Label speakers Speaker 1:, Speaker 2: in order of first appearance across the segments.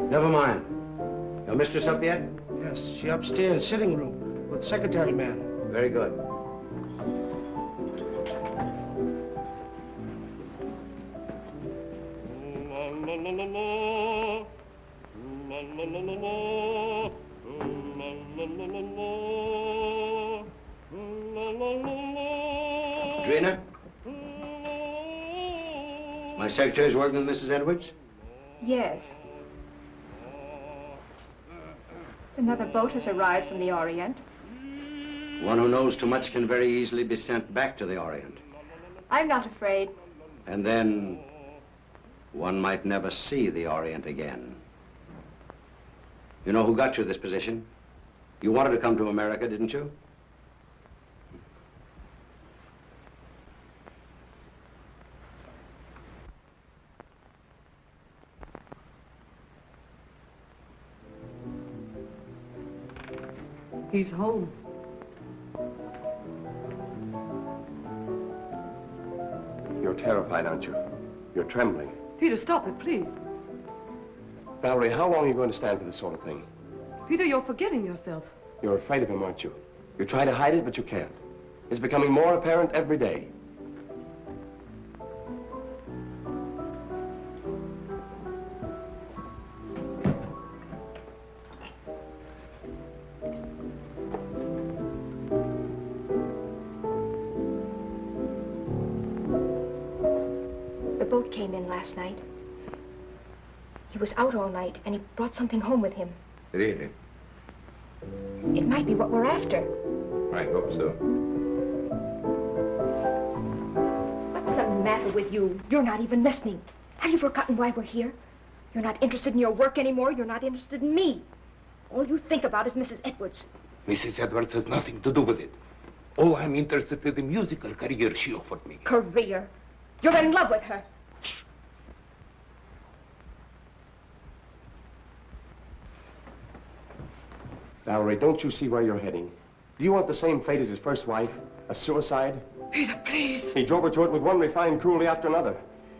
Speaker 1: Never mind. Your mistress up yet?
Speaker 2: Yes, she upstairs, sitting room, with secretary man.
Speaker 1: Very good. Katrina? My secretary's working with Mrs. Edwards?
Speaker 3: Yes. Another boat has arrived from the Orient.
Speaker 1: One who knows too much can very easily be sent back to the Orient.
Speaker 3: I'm not afraid.
Speaker 1: And then one might never see the Orient again. You know who got you this position? You wanted to come to America, didn't you?
Speaker 4: He's home.
Speaker 5: You're terrified, aren't you? You're trembling.
Speaker 4: Peter, stop it, please.
Speaker 5: Valerie, how long are you going to stand for this sort of thing?
Speaker 4: Peter, you're forgetting yourself.
Speaker 5: You're afraid of him, aren't you? You try to hide it, but you can't. It's becoming more apparent every day.
Speaker 3: Came in last night. He was out all night, and he brought something home with him.
Speaker 1: Really?
Speaker 3: It might be what we're after.
Speaker 1: I hope so.
Speaker 3: What's the matter with you? You're not even listening. Have you forgotten why we're here? You're not interested in your work anymore. You're not interested in me. All you think about is Mrs. Edwards.
Speaker 6: Mrs. Edwards has nothing to do with it. Oh, I'm interested in the musical career she offered me.
Speaker 3: Career? You're in love with her.
Speaker 5: Valerie, don't you see where you're heading? Do you want the same fate as his first wife? A suicide?
Speaker 4: Peter, please.
Speaker 5: He drove her to it with one refined cruelty after another.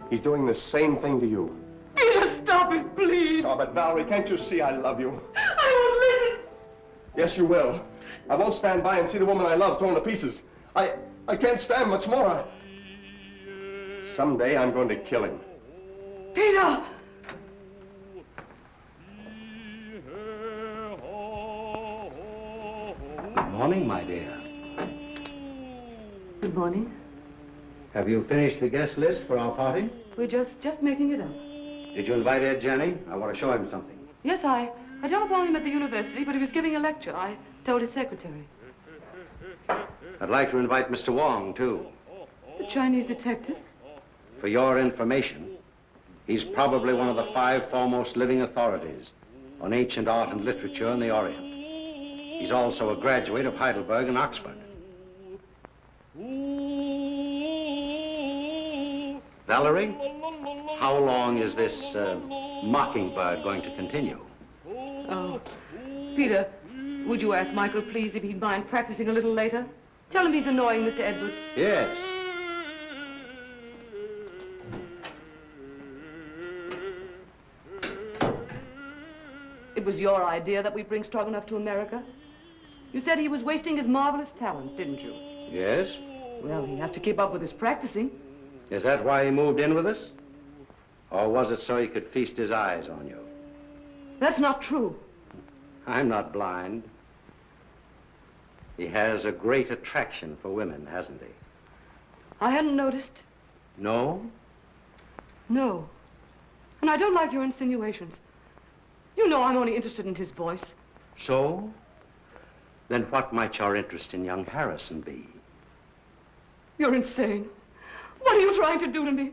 Speaker 5: He's doing the same thing to you.
Speaker 4: Peter, stop it, please.
Speaker 5: Oh, but Valerie, can't you see I love you?
Speaker 4: I won't listen.
Speaker 5: Yes, you will. I won't stand by and see the woman I love torn to pieces. I can't stand much more. Someday I'm going to kill him.
Speaker 4: Peter!
Speaker 1: Good morning, my dear.
Speaker 4: Good morning.
Speaker 1: Have you finished the guest list for our party?
Speaker 4: We're just making it up.
Speaker 1: Did you invite Ed, Jenny? I want to show him something.
Speaker 4: Yes, I telephoned him at the university, but he was giving a lecture. I told his secretary.
Speaker 1: I'd like to invite Mr. Wong, too.
Speaker 4: The Chinese detective?
Speaker 1: For your information, he's probably one of the 5 foremost living authorities on ancient art and literature in the Orient. He's also a graduate of Heidelberg and Oxford. Valerie, how long is this mockingbird going to continue?
Speaker 4: Oh, Peter, would you ask Michael, please, if he'd mind practicing a little later? Tell him he's annoying Mr. Edwards.
Speaker 1: Yes.
Speaker 4: It was your idea that we bring Stroganoff to America. You said he was wasting his marvelous talent, didn't you?
Speaker 1: Yes.
Speaker 4: Well, he has to keep up with his practicing.
Speaker 1: Is that why he moved in with us? Or was it so he could feast his eyes on you?
Speaker 4: That's not true.
Speaker 1: I'm not blind. He has a great attraction for women, hasn't he?
Speaker 4: I hadn't noticed.
Speaker 1: No?
Speaker 4: No. And I don't like your insinuations. You know I'm only interested in his voice.
Speaker 1: So? Then what might your interest in young Harrison be?
Speaker 4: You're insane. What are you trying to do to me?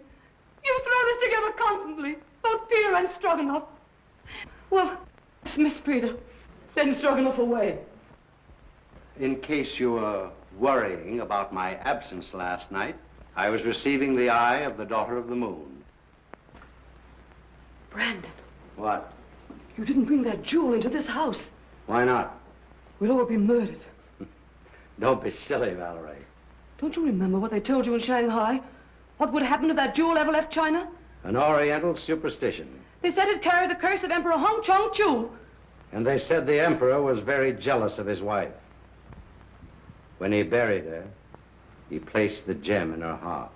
Speaker 4: You throw this together constantly, both Peter and Stroganoff. Well, dismiss Peter. Send Stroganoff away.
Speaker 1: In case you were worrying about my absence last night, I was receiving the eye of the daughter of the moon.
Speaker 4: Brandon.
Speaker 1: What?
Speaker 4: You didn't bring that jewel into this house.
Speaker 1: Why not?
Speaker 4: We'll all be murdered.
Speaker 1: Don't be silly, Valerie.
Speaker 4: Don't you remember what they told you in Shanghai? What would happen if that jewel ever left China?
Speaker 1: An Oriental superstition.
Speaker 4: They said it carried the curse of Emperor Hong Chong-chu.
Speaker 1: And they said the emperor was very jealous of his wife. When he buried her, he placed the gem in her heart.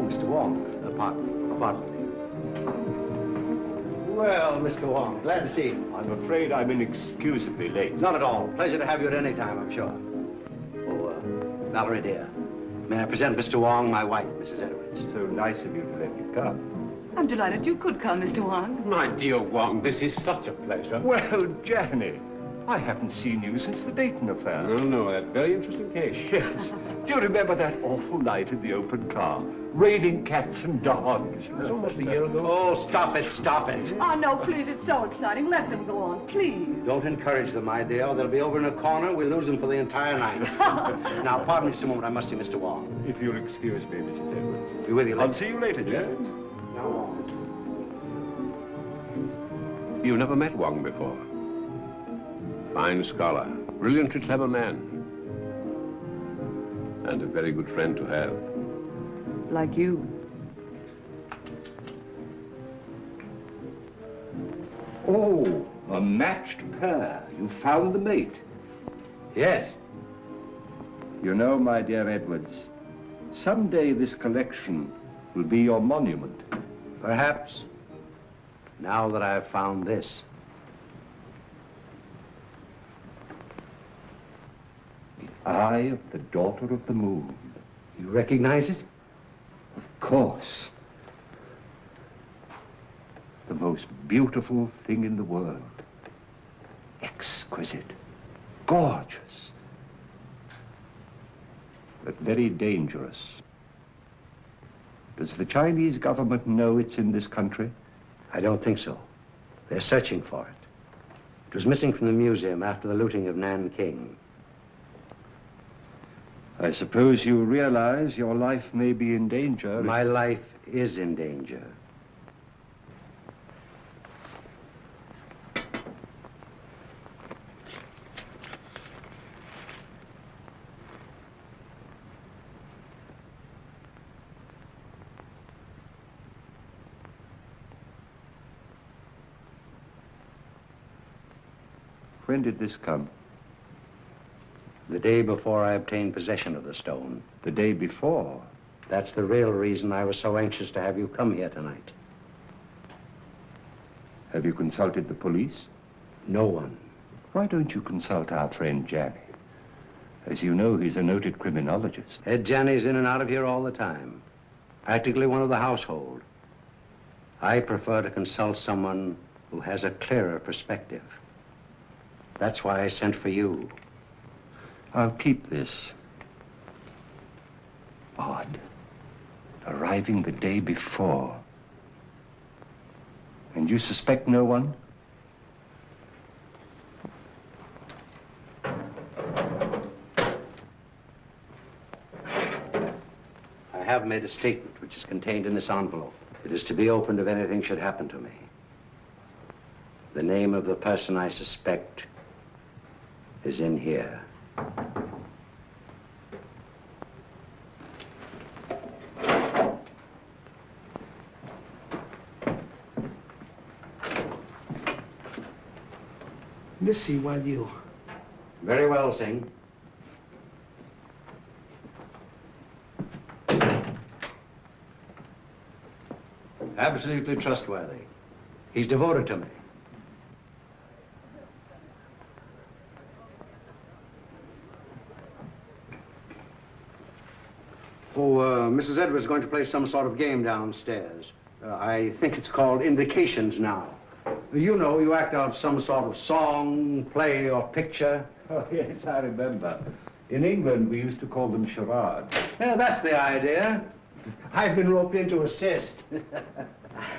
Speaker 1: Mr. Wong, pardon me. Well, Mr. Wong, glad to see you.
Speaker 7: I'm afraid I'm inexcusably late.
Speaker 1: Not at all. Pleasure to have you at any time, I'm sure. Oh, Valerie, dear, may I present Mr. Wong, my wife, Mrs. Edwards.
Speaker 7: So nice of you to let me come.
Speaker 4: I'm delighted you could come, Mr. Wong.
Speaker 6: My dear Wong, this is such a pleasure.
Speaker 7: Well, Jenny, I haven't seen you since the Dayton affair.
Speaker 6: No, that very interesting case.
Speaker 7: Yes. Do you remember that awful night in the open car? Raining cats and dogs.
Speaker 6: It was almost a year ago.
Speaker 1: Oh, stop it, stop it.
Speaker 4: Oh, no, please, it's so exciting. Let them go on, please.
Speaker 1: Don't encourage them, my dear. They'll be over in a corner. We'll lose them for the entire night. Now, pardon me just a moment. I must see Mr. Wong.
Speaker 7: If you'll excuse me, Mrs. Edwards.
Speaker 1: Be with you later.
Speaker 7: I'll see you later, Jenny.
Speaker 1: Now, Wong.
Speaker 8: You've never met Wong before. Fine scholar, brilliantly clever man. And a very good friend to have.
Speaker 4: Like you.
Speaker 7: Oh, a matched pair. You found the mate.
Speaker 1: Yes.
Speaker 7: You know, my dear Edwards, someday this collection will be your monument.
Speaker 1: Perhaps. Now that I've found this.
Speaker 7: The eye of the daughter of the moon.
Speaker 1: You recognize it?
Speaker 7: Of course. The most beautiful thing in the world. Exquisite. Gorgeous. But very dangerous. Does the Chinese government know it's in this country?
Speaker 1: I don't think so. They're searching for it. It was missing from the museum after the looting of Nanking.
Speaker 7: I suppose you realize your life may be in danger.
Speaker 1: My life is in danger.
Speaker 7: When did this come?
Speaker 1: The day before I obtained possession of the stone.
Speaker 7: The day before?
Speaker 1: That's the real reason I was so anxious to have you come here tonight.
Speaker 7: Have you consulted the police?
Speaker 1: No one.
Speaker 7: Why don't you consult our friend Janny? As you know, he's a noted criminologist.
Speaker 1: Ed Janney's in and out of here all the time. Practically one of the household. I prefer to consult someone who has a clearer perspective. That's why I sent for you.
Speaker 7: I'll keep this. Odd. Arriving the day before. And you suspect no one?
Speaker 1: I have made a statement which is contained in this envelope. It is to be opened if anything should happen to me. The name of the person I suspect is in here.
Speaker 2: Missy, while you...
Speaker 1: Very well, Singh. Absolutely trustworthy. He's devoted to me. Mrs. Edwards is going to play some sort of game downstairs. I think it's called Indications now. You know, you act out some sort of song, play, or picture.
Speaker 7: Oh, yes, I remember. In England, we used to call them charades.
Speaker 1: Yeah, that's the idea. I've been roped in to assist.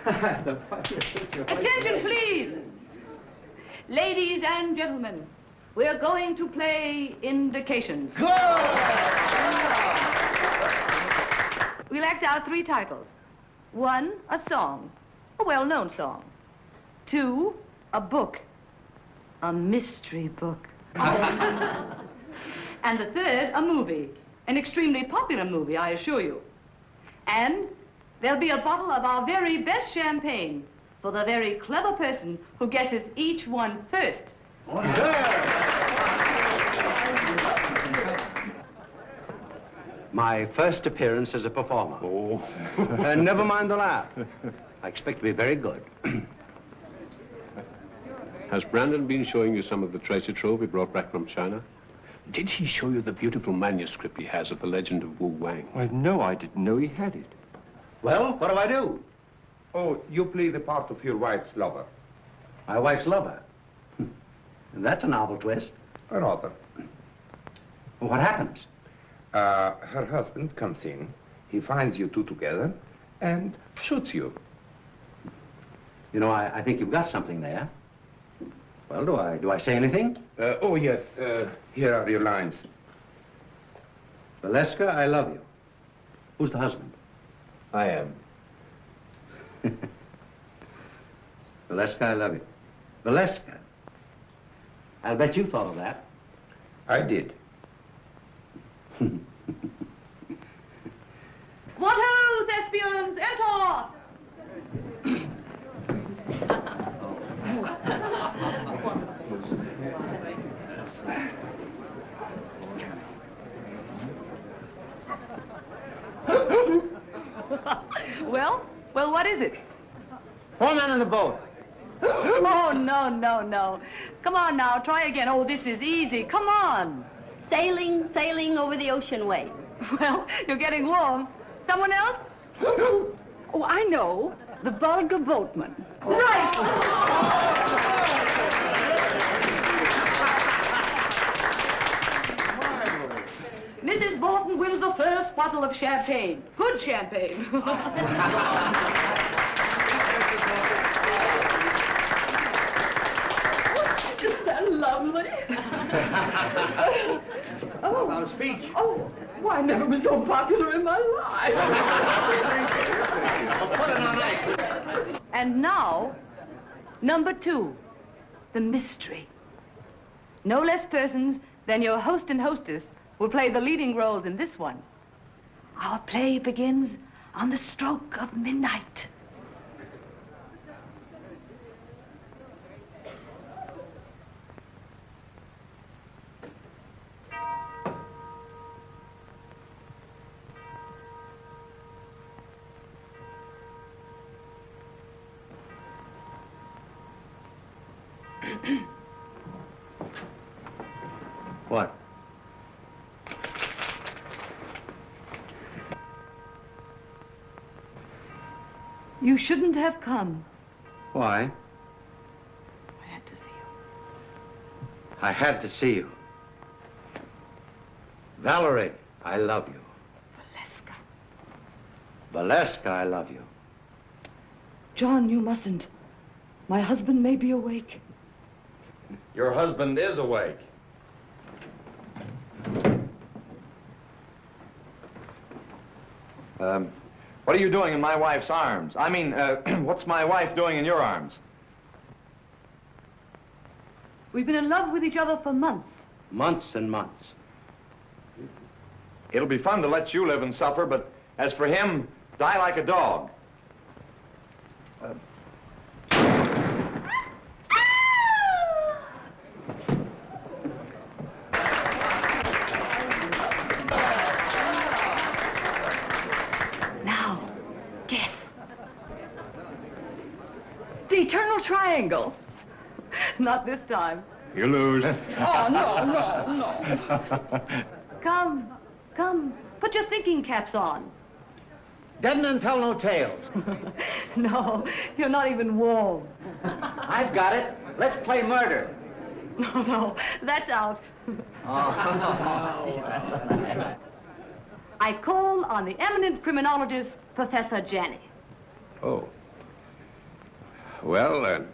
Speaker 4: Attention, please. Ladies and gentlemen, we are going to play indications. We'll act out 3 titles. 1, a song, a well-known song. 2, a book, a mystery book. And the 3rd, a movie, an extremely popular movie, I assure you. And there'll be a bottle of our very best champagne for the very clever person who guesses each one first.
Speaker 1: My first appearance as a performer.
Speaker 8: Oh.
Speaker 1: Never mind the laugh. I expect to be very good.
Speaker 8: Has Brandon been showing you some of the treasure trove he brought back from China? Did he show you the beautiful manuscript he has of the legend of Wu Wang?
Speaker 7: Why, no, I didn't know he had it.
Speaker 1: Well, what do I do?
Speaker 6: Oh, you play the part of your wife's lover.
Speaker 1: My wife's lover. That's a novel twist.
Speaker 6: Rather.
Speaker 1: Well, what happens?
Speaker 6: Her husband comes in, he finds you two together, and shoots you.
Speaker 1: You know, I think you've got something there. Well, do I say anything?
Speaker 6: Oh, yes, here are your lines.
Speaker 1: Valeska, I love you. Who's the husband?
Speaker 6: I am.
Speaker 1: Valeska, I love you. Valeska. I'll bet you thought of that.
Speaker 6: I did.
Speaker 4: What ho, thespians, enter! Well, what is it?
Speaker 2: 4 men in the boat.
Speaker 4: Oh, no. Come on now, try again. Oh, this is easy. Come on.
Speaker 9: Sailing over the ocean wave.
Speaker 4: Well, you're getting warm. Someone else? Oh, I know. The vulgar boatman. Right. Mrs. Bolton wins the first bottle of champagne. Good champagne. Isn't that lovely?
Speaker 2: About a speech.
Speaker 4: Oh, why, I never was so popular in my life.
Speaker 2: Put it on ice.
Speaker 4: And now, number 2, the mystery. No less persons than your host and hostess will play the leading roles in this one. Our play begins on the stroke of midnight.
Speaker 1: What?
Speaker 4: You shouldn't have come.
Speaker 1: Why?
Speaker 4: I had to see you.
Speaker 1: I had to see you. Valerie, I love you.
Speaker 4: Valeska.
Speaker 1: Valeska, I love you.
Speaker 4: John, you mustn't. My husband may be awake.
Speaker 10: Your husband is awake. What are you doing in my wife's arms? I mean, what's my wife doing in your arms?
Speaker 4: We've been in love with each other for months.
Speaker 1: Months and months.
Speaker 10: It'll be fun to let you live and suffer, but as for him, die like a dog.
Speaker 4: Now, guess. The eternal triangle. Not this time.
Speaker 8: You lose.
Speaker 4: Oh, no. Come. Put your thinking caps on.
Speaker 2: Dead men tell no tales.
Speaker 4: No, you're not even warm.
Speaker 11: I've got it. Let's play murder.
Speaker 4: No, that's out. I call on the eminent criminologist, Professor Janney.
Speaker 8: Oh. Well,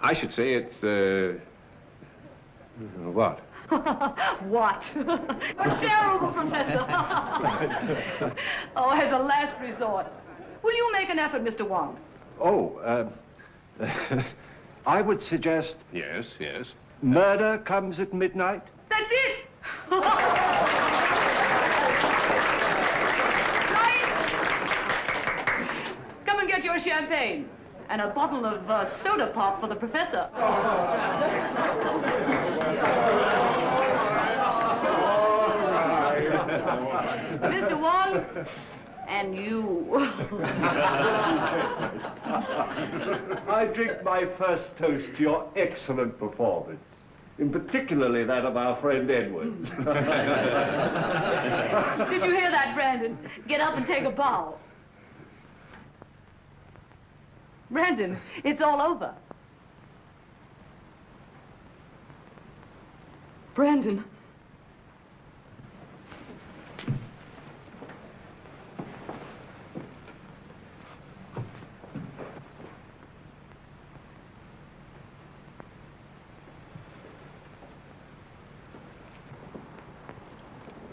Speaker 8: I should say it's, what?
Speaker 4: What? Terrible, Professor. Oh, as a last resort. Will you make an effort, Mr. Wong?
Speaker 7: Oh, I would suggest...
Speaker 8: Yes, yes.
Speaker 7: Murder comes at midnight.
Speaker 4: That's it! Right? Come and get your champagne. And a bottle of soda pop for the professor. Mr. Wong, and you.
Speaker 7: I drink my first toast to your excellent performance, in particularly that of our friend Edwards.
Speaker 4: Did you hear that, Brandon? Get up and take a bow. Brandon, it's all over. Brandon.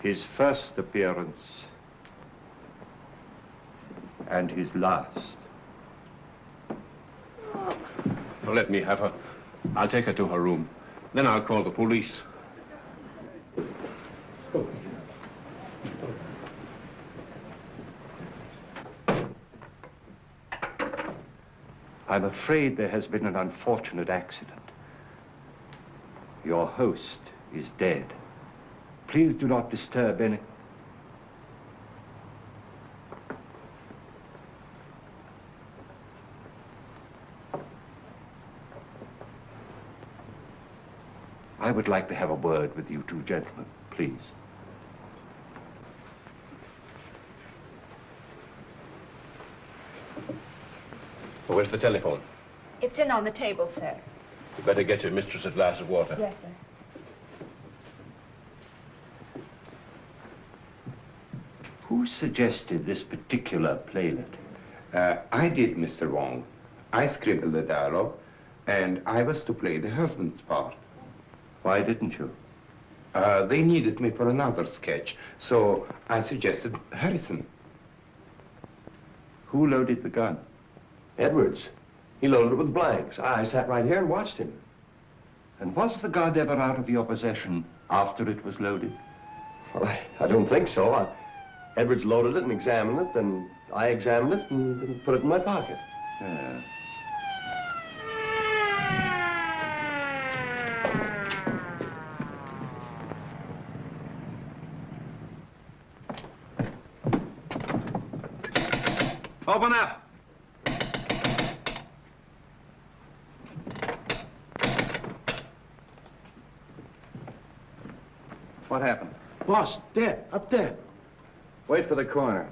Speaker 7: His first appearance and his last.
Speaker 8: Well, let me have her. I'll take her to her room. Then I'll call the police.
Speaker 7: I'm afraid there has been an unfortunate accident. Your host is dead. Please do not disturb any... I would like to have a word with you two gentlemen, please.
Speaker 8: Where's the telephone?
Speaker 3: It's in on the table, sir.
Speaker 8: You better get your mistress a glass of water.
Speaker 3: Yes, sir.
Speaker 7: Who suggested this particular playlet?
Speaker 6: I did, Mr. Wong. I scribbled the dialogue, and I was to play the husband's part.
Speaker 7: Why didn't you?
Speaker 6: They needed me for another sketch, so I suggested Harrison.
Speaker 7: Who loaded the gun?
Speaker 5: Edwards. He loaded it with blanks. I sat right here and watched him.
Speaker 7: And was the gun ever out of your possession after it was loaded?
Speaker 5: Well, I don't think so. Edwards loaded it and examined it, then I examined it and put it in my pocket.
Speaker 7: Yeah.
Speaker 2: Open up.
Speaker 1: What happened?
Speaker 2: Boss, dead, up there.
Speaker 1: Wait for the coroner.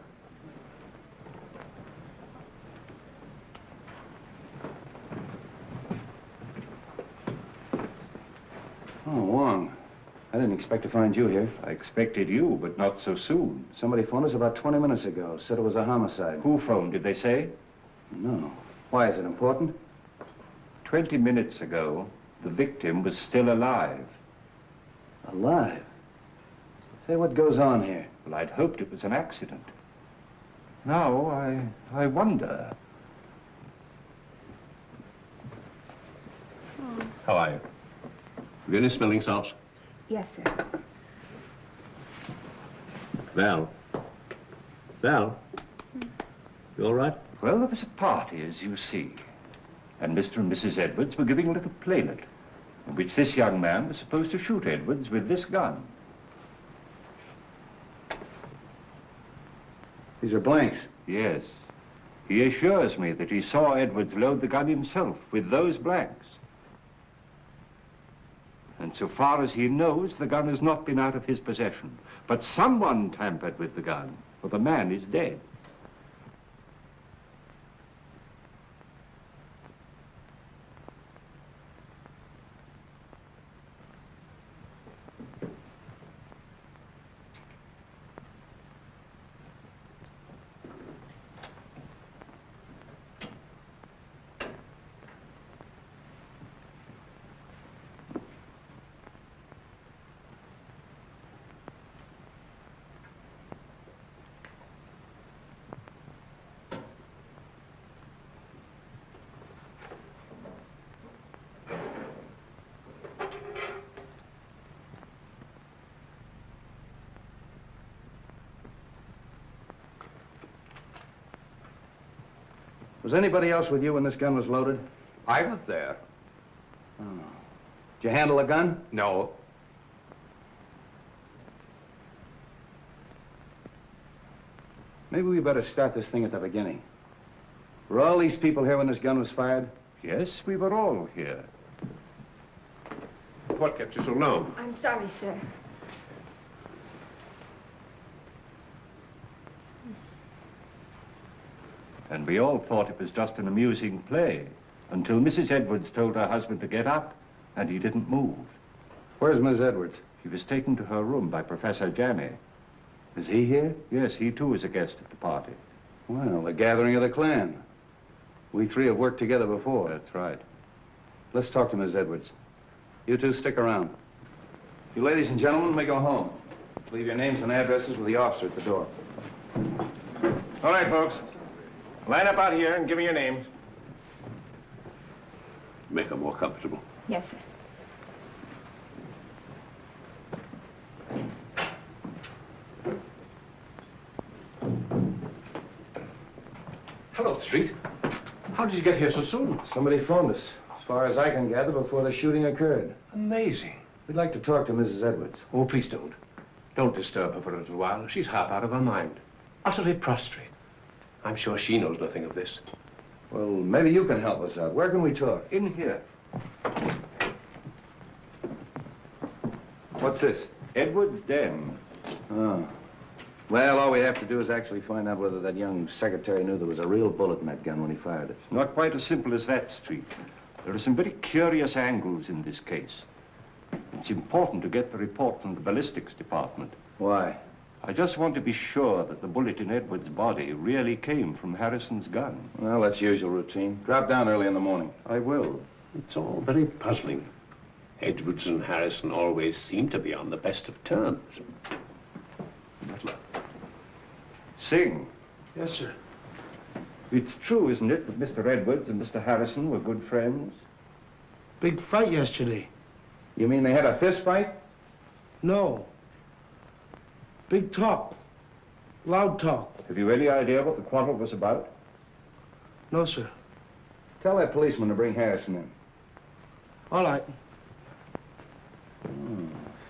Speaker 1: Oh, Wong. I didn't expect to find you here.
Speaker 7: I expected you, but not so soon.
Speaker 1: Somebody phoned us about 20 minutes ago. Said it was a homicide.
Speaker 7: Who phoned, did they say?
Speaker 1: No. Why, is it important?
Speaker 7: 20 minutes ago, the victim was still alive.
Speaker 1: Alive? Say, what goes on here?
Speaker 7: Well, I'd hoped it was an accident. Now, I wonder.
Speaker 8: How are you? Have you any smelling salts?
Speaker 3: Yes, sir.
Speaker 8: Val? Val? You all right?
Speaker 7: Well, there was a party, as you see. And Mr. and Mrs. Edwards were giving a little playlet, in which this young man was supposed to shoot Edwards with this gun.
Speaker 1: These are blanks.
Speaker 7: Yes. He assures me that he saw Edwards load the gun himself with those blanks. And so far as he knows, the gun has not been out of his possession. But someone tampered with the gun. for the man is dead.
Speaker 12: Was anybody else with you when this gun was loaded?
Speaker 6: I was there.
Speaker 12: Oh. Did you handle the gun?
Speaker 6: No.
Speaker 12: Maybe we better start this thing at the beginning. Were all these people here when this gun was fired?
Speaker 7: Yes, we were all here.
Speaker 8: What kept you so long?
Speaker 3: I'm sorry, sir.
Speaker 7: And we all thought it was just an amusing play until Mrs. Edwards told her husband to get up, and he didn't move.
Speaker 12: Where's Miss Edwards?
Speaker 7: She was taken to her room by Professor Janney.
Speaker 12: Is he here?
Speaker 7: Yes, he too is a guest at the party.
Speaker 12: Well, the gathering of the clan. We three have worked together before.
Speaker 7: That's right.
Speaker 12: Let's talk to Miss Edwards. You two stick around. You ladies and gentlemen may go home. Leave your names and addresses with the officer at the door.
Speaker 10: All right, folks. Line up out here and give me your names.
Speaker 8: Make her more comfortable.
Speaker 3: Yes, sir.
Speaker 8: Hello, Street. How did you get here so soon?
Speaker 12: Somebody phoned us, as far as I can gather, before the shooting occurred.
Speaker 8: Amazing.
Speaker 12: We'd like to talk to Mrs. Edwards.
Speaker 8: Oh, please don't. Don't disturb her for a little while. She's half out of her mind. Utterly prostrate. I'm sure she knows nothing of this.
Speaker 12: Well, maybe you can help us out. Where can we talk?
Speaker 7: In here.
Speaker 12: What's this?
Speaker 7: Edwards' den.
Speaker 12: Oh. Well, all we have to do is actually find out whether that young secretary knew there was a real bullet in that gun when he fired it.
Speaker 7: Not quite as simple as that, Street. There are some very curious angles in this case. It's important to get the report from the ballistics department.
Speaker 12: Why?
Speaker 7: I just want to be sure that the bullet in Edwards' body really came from Harrison's gun.
Speaker 12: Well, that's usual routine. Drop down early in the morning.
Speaker 7: I will.
Speaker 8: It's all very puzzling. Edwards and Harrison always seem to be on the best of terms. Butler.
Speaker 7: Singh.
Speaker 2: Yes, sir.
Speaker 7: It's true, isn't it, that Mr. Edwards and Mr. Harrison were good friends?
Speaker 2: Big fight yesterday.
Speaker 12: You mean they had a fist fight?
Speaker 2: No. Big talk. Loud talk.
Speaker 7: Have you any idea what the quarrel was about?
Speaker 2: No, sir.
Speaker 12: Tell that policeman to bring Harrison in.
Speaker 2: All right.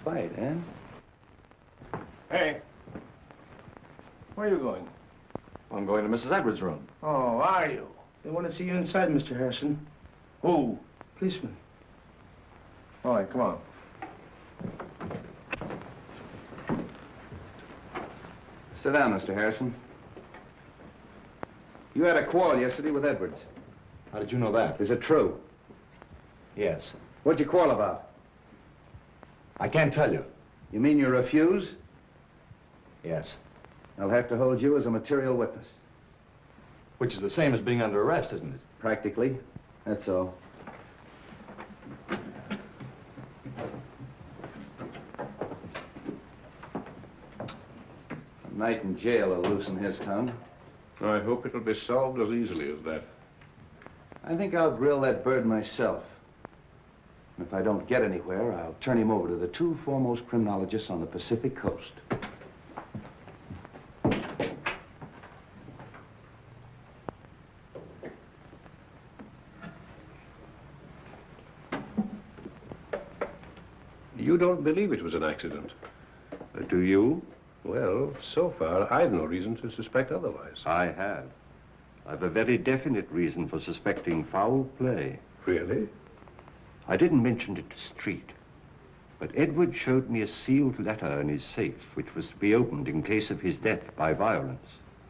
Speaker 12: Fight, eh?
Speaker 10: Hey. Where are you going?
Speaker 5: I'm going to Mrs. Edwards' room.
Speaker 10: Oh, are you?
Speaker 2: They want to see you inside, Mr. Harrison.
Speaker 10: Who?
Speaker 2: Policeman.
Speaker 10: All right, come on.
Speaker 12: Sit down, Mr. Harrison. You had a quarrel yesterday with Edwards.
Speaker 5: How did you know that?
Speaker 12: Is it true?
Speaker 5: Yes.
Speaker 12: What'd you quarrel about?
Speaker 5: I can't tell you.
Speaker 12: You mean you refuse?
Speaker 5: Yes.
Speaker 12: I'll have to hold you as a material witness.
Speaker 5: Which is the same as being under arrest, isn't it?
Speaker 12: Practically. That's all. A night in jail will loosen his tongue.
Speaker 8: I hope it'll be solved as easily as that.
Speaker 12: I think I'll grill that bird myself. And if I don't get anywhere, I'll turn him over to the two foremost criminologists on the Pacific coast.
Speaker 8: You don't believe it was an accident?
Speaker 7: Do you?
Speaker 8: Well, so far, I've no reason to suspect otherwise.
Speaker 7: I have. I've a very definite reason for suspecting foul play.
Speaker 8: Really?
Speaker 7: I didn't mention it to Street, But Edward showed me a sealed letter in his safe, which was to be opened in case of his death by violence.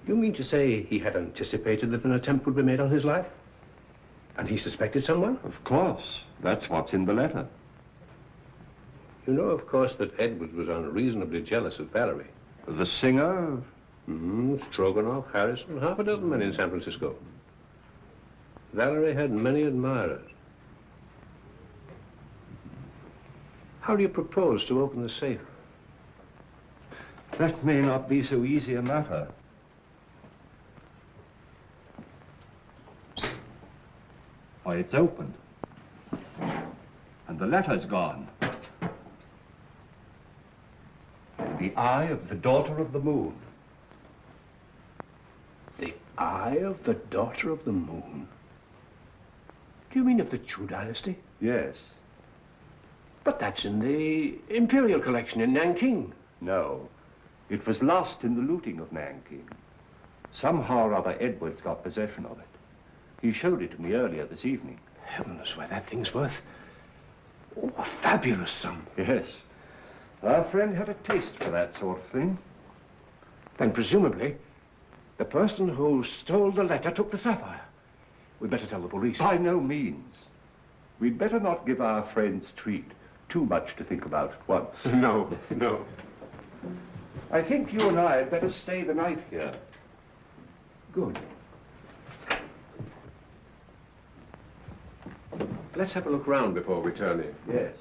Speaker 8: You mean to say he had anticipated that an attempt would be made on his life? And he suspected someone?
Speaker 7: Of course. That's what's in the letter.
Speaker 8: You know, of course, that Edward was unreasonably jealous of Valerie.
Speaker 7: The singer?
Speaker 8: Stroganoff, Harrison, half a dozen men in San Francisco. Valerie had many admirers. How do you propose to open the safe?
Speaker 7: That may not be so easy a matter. Why, it's opened. And the letter's gone. The eye of the daughter of the moon.
Speaker 8: The eye of the daughter of the moon? Do you mean of the Chu dynasty?
Speaker 7: Yes.
Speaker 8: But that's in the Imperial collection in Nanking.
Speaker 7: No. It was lost in the looting of Nanking. Somehow or other, Edwards got possession of it. He showed it to me earlier this evening.
Speaker 8: Heavens, why, that thing's worth... Oh, a fabulous sum.
Speaker 7: Yes. Our friend had a taste for that sort of thing.
Speaker 8: Then presumably, the person who stole the letter took the sapphire. We'd better tell the police.
Speaker 7: By no means. We'd better not give our friend's treat too much to think about at once.
Speaker 8: No.
Speaker 7: I think you and I had better stay the night here.
Speaker 8: Good. Let's have a look round before we turn in.
Speaker 7: Yes.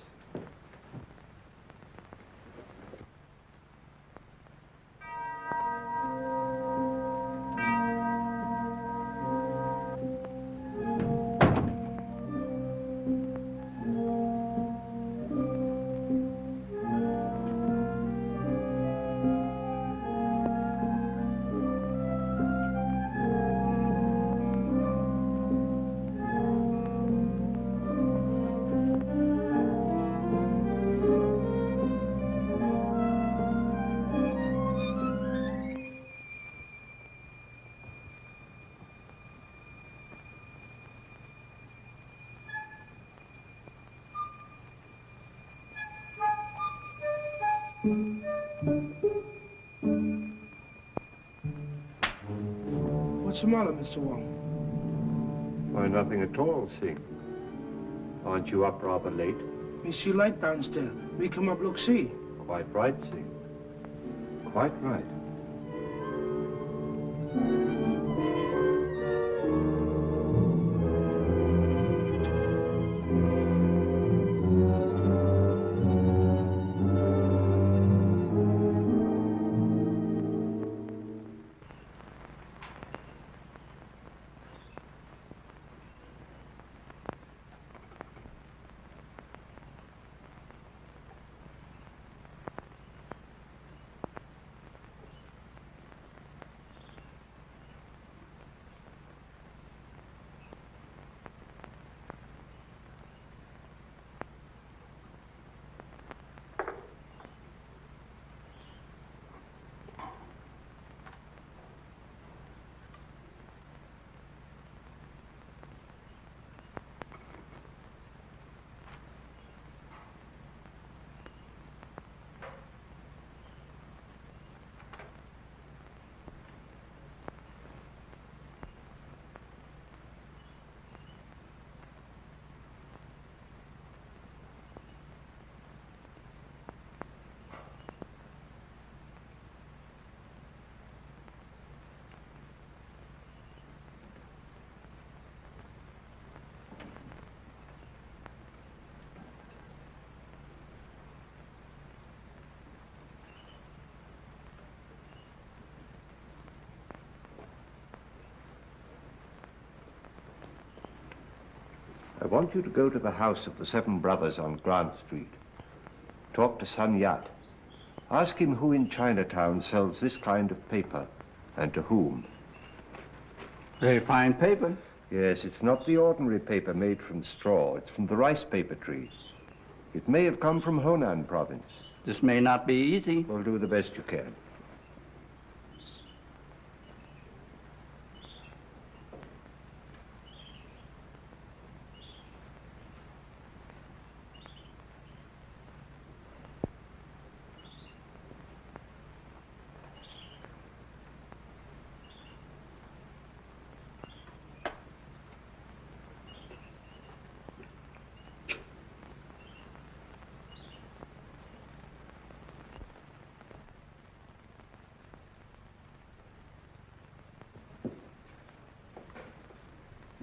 Speaker 2: What's the matter, Mr. Wong?
Speaker 7: Why, nothing at all, Singh. Aren't you up rather late?
Speaker 2: We see light downstairs. We come up, look, see.
Speaker 7: Quite right, Singh. Quite right. I want you to go to the house of the Seven Brothers on Grant Street. Talk to Sun Yat. Ask him who in Chinatown sells this kind of paper, and to whom.
Speaker 11: Very fine paper.
Speaker 7: Yes, it's not the ordinary paper made from straw. It's from the rice paper tree. It may have come from Honan province.
Speaker 11: This may not be easy.
Speaker 7: Well, do the best you can.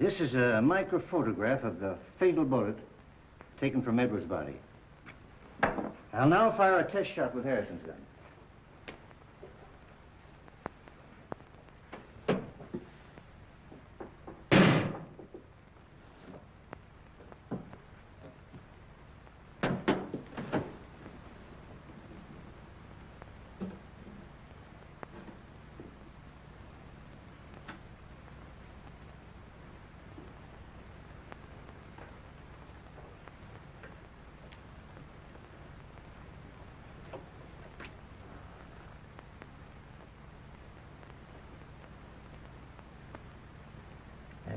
Speaker 7: This is a microphotograph of the fatal bullet taken from Edward's body. I'll now fire a test shot with Harrison's gun.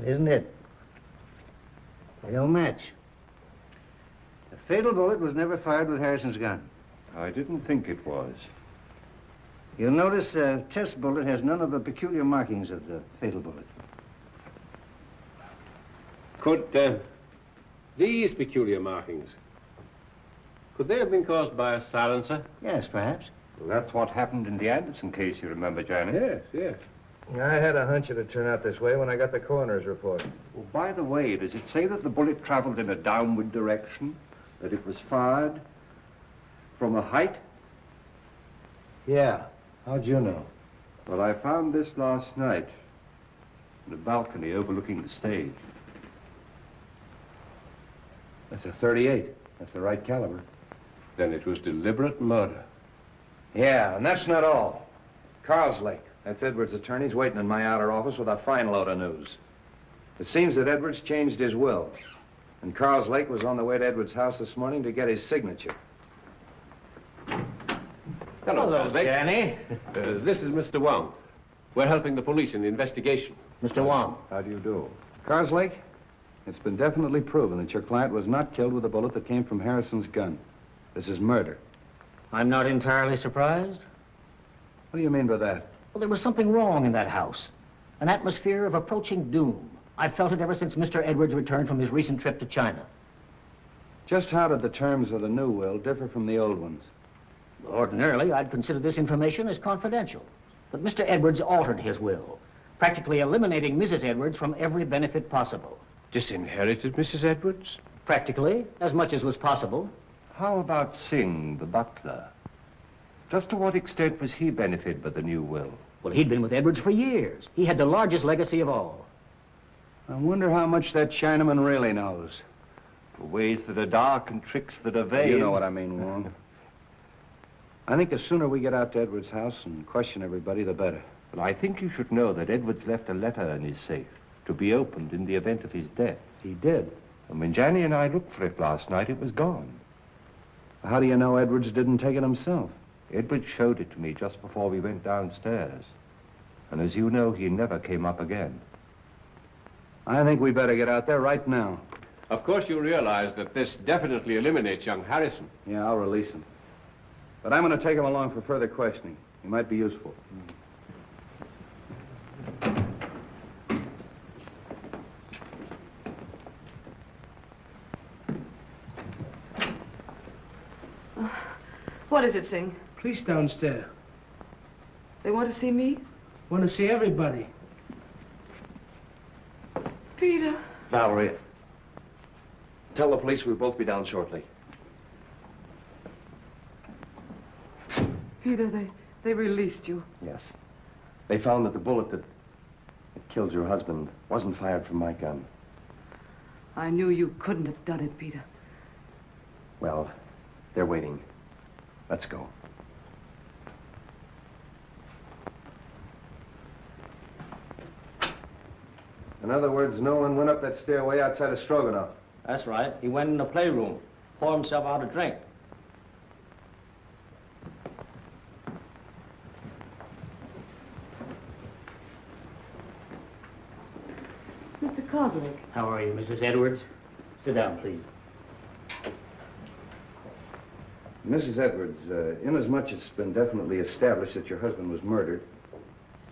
Speaker 7: Isn't it? Real match. The fatal bullet was never fired with Harrison's gun.
Speaker 13: I didn't think it was.
Speaker 7: You'll notice the test bullet has none of the peculiar markings of the fatal bullet.
Speaker 8: Could these peculiar markings, could they have been caused by a silencer?
Speaker 7: Yes, perhaps.
Speaker 13: Well, that's what happened in the Anderson case, you remember, Johnny?
Speaker 8: Yes, yes.
Speaker 10: I had a hunch it'd turn out this way when I got the coroner's report.
Speaker 13: Well, by the way, does it say that the bullet traveled in a downward direction? That it was fired from a height?
Speaker 10: Yeah. How'd you know?
Speaker 13: Well, I found this last night in a balcony overlooking the stage.
Speaker 10: That's a .38. That's the right caliber.
Speaker 8: Then it was deliberate murder.
Speaker 10: Yeah, and that's not all. Carlslake. That's Edwards' attorney's waiting in my outer office with a fine load of news. It seems that Edwards changed his will. And Carlslake was on the way to Edwards' house this morning to get his signature.
Speaker 8: Hello, Danny. This is Mr. Wong. We're helping the police in the investigation.
Speaker 12: Mr. Wong.
Speaker 13: How do you do?
Speaker 12: Carlslake, it's been definitely proven that your client was not killed with a bullet that came from Harrison's gun. This is murder.
Speaker 11: I'm not entirely surprised.
Speaker 12: What do you mean by that?
Speaker 11: Well, there was something wrong in that house. An atmosphere of approaching doom. I've felt it ever since Mr. Edwards returned from his recent trip to China.
Speaker 12: Just how did the terms of the new will differ from the old ones?
Speaker 11: Ordinarily, I'd consider this information as confidential. But Mr. Edwards altered his will, practically eliminating Mrs. Edwards from every benefit possible.
Speaker 8: Disinherited Mrs. Edwards?
Speaker 11: Practically, as much as was possible.
Speaker 13: How about Singh, the butler? Just to what extent was he benefited by the new will?
Speaker 11: Well, he'd been with Edwards for years. He had the largest legacy of all.
Speaker 12: I wonder how much that Chinaman really knows.
Speaker 13: For ways that are dark and tricks that are vain.
Speaker 12: You know what I mean, Wong. I think the sooner we get out to Edwards' house and question everybody, the better.
Speaker 13: But I think you should know that Edwards left a letter in his safe to be opened in the event of his death.
Speaker 12: He did.
Speaker 13: And when Johnny and I looked for it last night, it was gone.
Speaker 12: How do you know Edwards didn't take it himself?
Speaker 13: Edwards showed it to me just before we went downstairs. And as you know, he never came up again.
Speaker 12: I think we better get out there right now.
Speaker 8: Of course you realize that this definitely eliminates young Harrison.
Speaker 12: Yeah, I'll release him. But I'm going to take him along for further questioning. He might be useful.
Speaker 4: What is it, Singh?
Speaker 2: Police downstairs.
Speaker 4: They want to see me?
Speaker 2: Want to see everybody.
Speaker 4: Peter.
Speaker 5: Valerie, tell the police we'll both be down shortly.
Speaker 4: Peter, they released you.
Speaker 5: Yes. They found that the bullet that killed your husband wasn't fired from my gun.
Speaker 4: I knew you couldn't have done it, Peter.
Speaker 5: Well, they're waiting. Let's go.
Speaker 12: In other words, no one went up that stairway outside of Stroganoff.
Speaker 11: That's right. He went in the playroom, poured himself out a drink.
Speaker 4: Mr. Kozlik.
Speaker 11: How are you, Mrs. Edwards? Sit down, please.
Speaker 12: Mrs. Edwards, inasmuch it's been definitely established that your husband was murdered,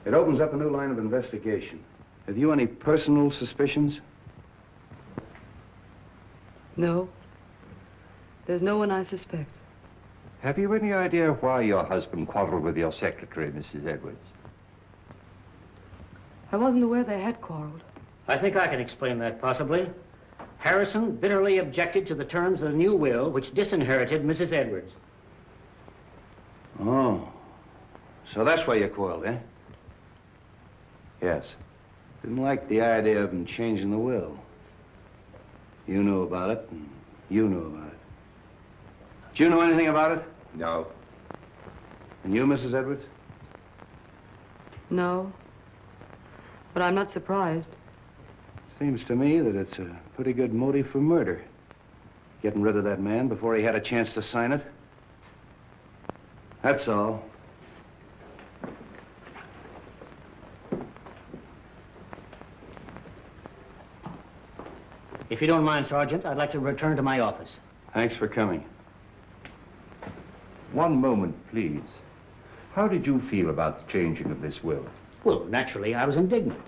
Speaker 12: it opens up a new line of investigation. Have you any personal suspicions?
Speaker 4: No. There's no one I suspect.
Speaker 13: Have you any idea why your husband quarreled with your secretary, Mrs. Edwards?
Speaker 4: I wasn't aware they had quarreled.
Speaker 11: I think I can explain that, possibly. Harrison bitterly objected to the terms of the new will, which disinherited Mrs. Edwards.
Speaker 12: Oh. So that's why you quarreled, eh?
Speaker 10: Yes.
Speaker 12: Didn't like the idea of him changing the will. You knew about it, and you knew about it. Did you know anything about it?
Speaker 6: No.
Speaker 12: And you, Mrs. Edwards?
Speaker 4: No. But I'm not surprised.
Speaker 12: Seems to me that it's a pretty good motive for murder. Getting rid of that man before he had a chance to sign it. That's all.
Speaker 11: If you don't mind, Sergeant, I'd like to return to my office.
Speaker 12: Thanks for coming.
Speaker 7: One moment, please. How did you feel about the changing of this will?
Speaker 11: Well, naturally, I was indignant.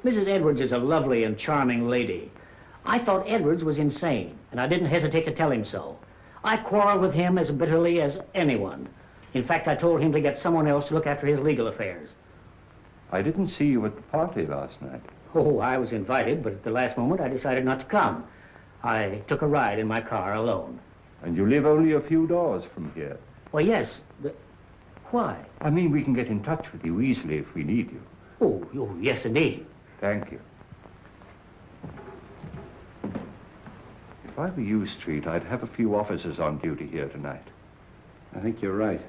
Speaker 11: Mrs. Edwards is a lovely and charming lady. I thought Edwards was insane, and I didn't hesitate to tell him so. I quarreled with him as bitterly as anyone. In fact, I told him to get someone else to look after his legal affairs.
Speaker 7: I didn't see you at the party last night.
Speaker 11: Oh, I was invited, but at the last moment I decided not to come. I took a ride in my car alone.
Speaker 7: And you live only a few doors from here.
Speaker 11: Well, yes. Why?
Speaker 7: I mean, we can get in touch with you easily if we need you.
Speaker 11: Oh, yes, indeed.
Speaker 7: Thank you. If I were you, Street, I'd have a few officers on duty here tonight.
Speaker 12: I think you're right.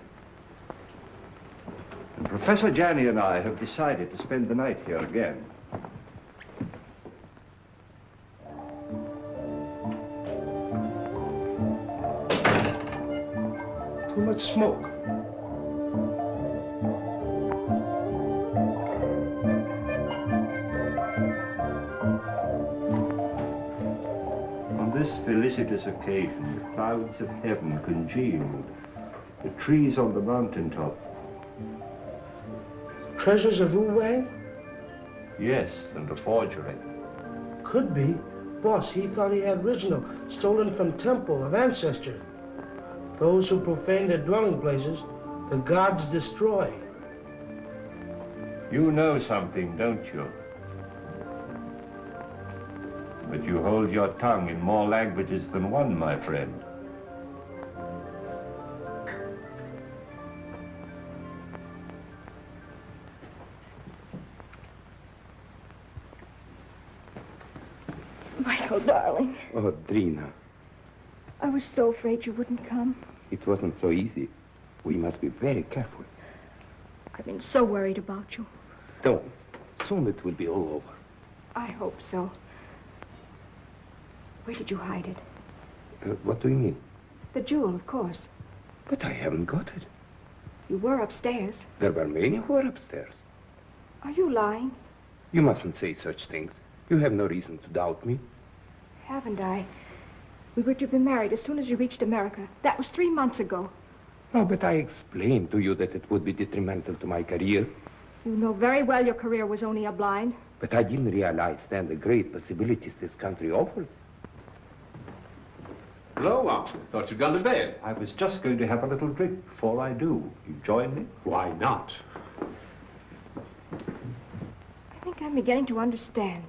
Speaker 7: And Professor Janney and I have decided to spend the night here again.
Speaker 2: Too much smoke.
Speaker 7: On this felicitous occasion, the clouds of heaven congealed. The trees on the mountaintop.
Speaker 2: Treasures of Wu Wei?
Speaker 7: Yes, and a forgery.
Speaker 2: Could be. Boss, he thought he had original, stolen from temple of ancestor. Those who profane their dwelling places, the gods destroy.
Speaker 7: You know something, don't you? But you hold your tongue in more languages than one, my friend.
Speaker 3: Michael, darling,
Speaker 6: Oh, Drina,
Speaker 3: I was so afraid you wouldn't come.
Speaker 6: it wasn't so easy. We must be very careful.
Speaker 3: I've been so worried about you.
Speaker 6: Don't. Soon it will be all over.
Speaker 3: I hope so. Where did you hide it?
Speaker 6: What do you mean?
Speaker 3: The jewel, of course.
Speaker 6: But I haven't got it.
Speaker 3: You were upstairs.
Speaker 6: There were many who were upstairs.
Speaker 3: Are you lying?
Speaker 6: You mustn't say such things. You have no reason to doubt me.
Speaker 3: Haven't I? We were to be married as soon as you reached America. That was 3 months ago.
Speaker 6: No, but I explained to you that it would be detrimental to my career.
Speaker 3: You know very well your career was only a blind.
Speaker 6: But I didn't realize then the great possibilities this country offers.
Speaker 8: Hello, Uncle. Thought you'd gone to bed.
Speaker 7: I was just going to have a little drink before I do. You join me?
Speaker 8: Why not?
Speaker 3: I think I'm beginning to understand.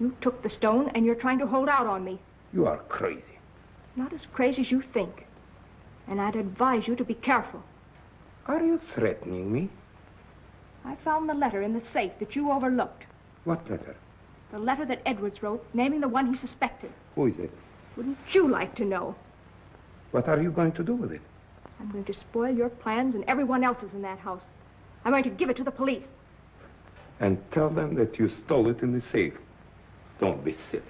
Speaker 3: You took the stone and you're trying to hold out on me.
Speaker 6: You are crazy.
Speaker 3: Not as crazy as you think. And I'd advise you to be careful.
Speaker 6: Are you threatening me?
Speaker 3: I found the letter in the safe that you overlooked.
Speaker 6: What letter?
Speaker 3: The letter that Edwards wrote, naming the one he suspected.
Speaker 6: Who is it?
Speaker 3: Wouldn't you like to know?
Speaker 6: What are you going to do with it?
Speaker 3: I'm going to spoil your plans and everyone else's in that house. I'm going to give it to the police.
Speaker 6: And tell them that you stole it in the safe. Don't be silly.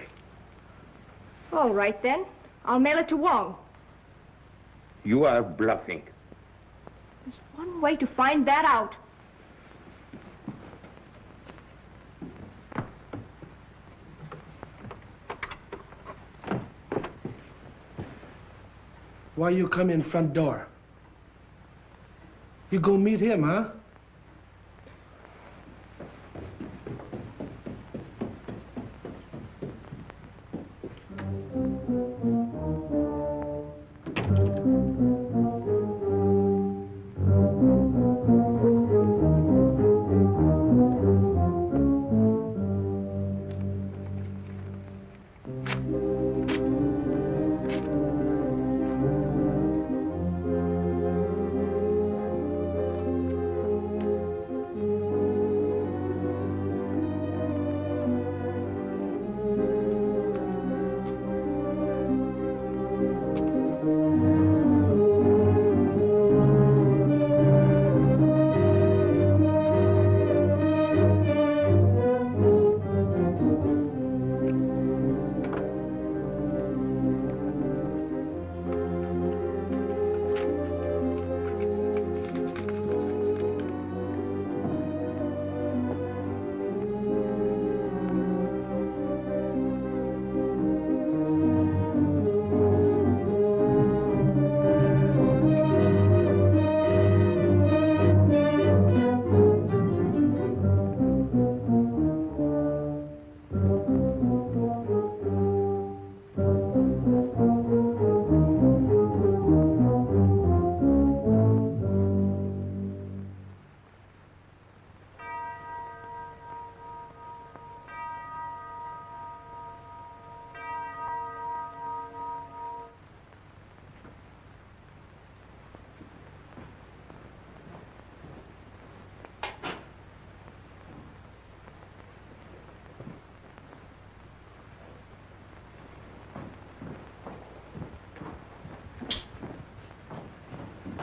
Speaker 3: All right, then. I'll mail it to Wong.
Speaker 6: You are bluffing.
Speaker 3: There's one way to find that out.
Speaker 2: Why you come in front door? You go meet him, huh?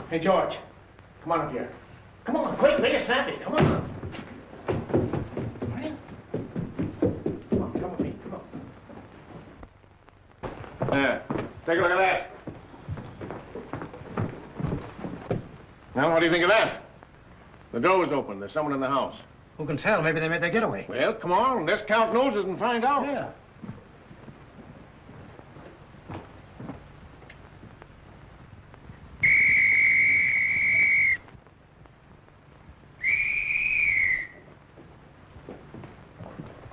Speaker 14: Hey, George, come on up here. Come on, quick, make it snappy. Come on. Come on, come with me. Come on.
Speaker 10: There. Take a look at that. Now, what do you think of that? The door was open. There's someone in the house.
Speaker 14: Who can tell? Maybe they made their getaway.
Speaker 10: Well, come on. Let's count noses and find out.
Speaker 14: Yeah.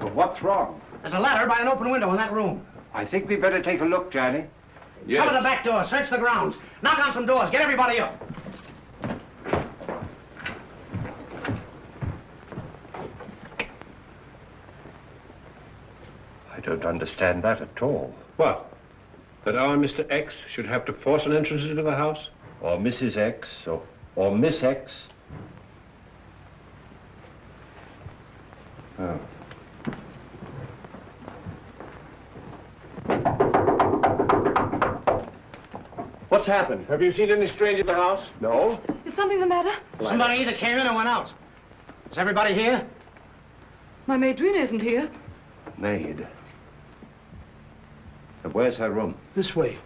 Speaker 7: Well, what's wrong?
Speaker 14: There's a ladder by an open window in that room.
Speaker 7: I think we better take a look, Johnny.
Speaker 14: Yes. Cover the back door. Search the grounds. Knock on some doors. Get everybody up.
Speaker 7: I don't understand that at all.
Speaker 8: What? That our Mr. X should have to force an entrance into the house?
Speaker 7: Or Mrs. X, or Miss X. Oh.
Speaker 10: What's happened? Have you seen any stranger in the house? No.
Speaker 4: Is something the matter?
Speaker 14: Somebody either came in or went out. Is everybody here?
Speaker 4: My maid Drina isn't here.
Speaker 7: Maid. Where's her room?
Speaker 2: This way.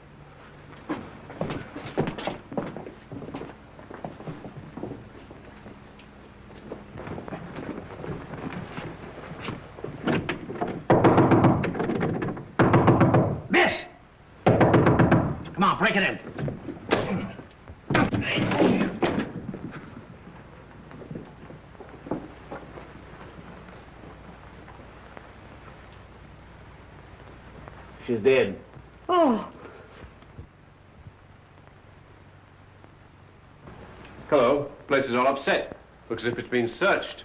Speaker 14: Miss! Come on, break it in.
Speaker 7: She's dead.
Speaker 4: Oh.
Speaker 8: Hello. Place is all upset. Looks as if it's been searched.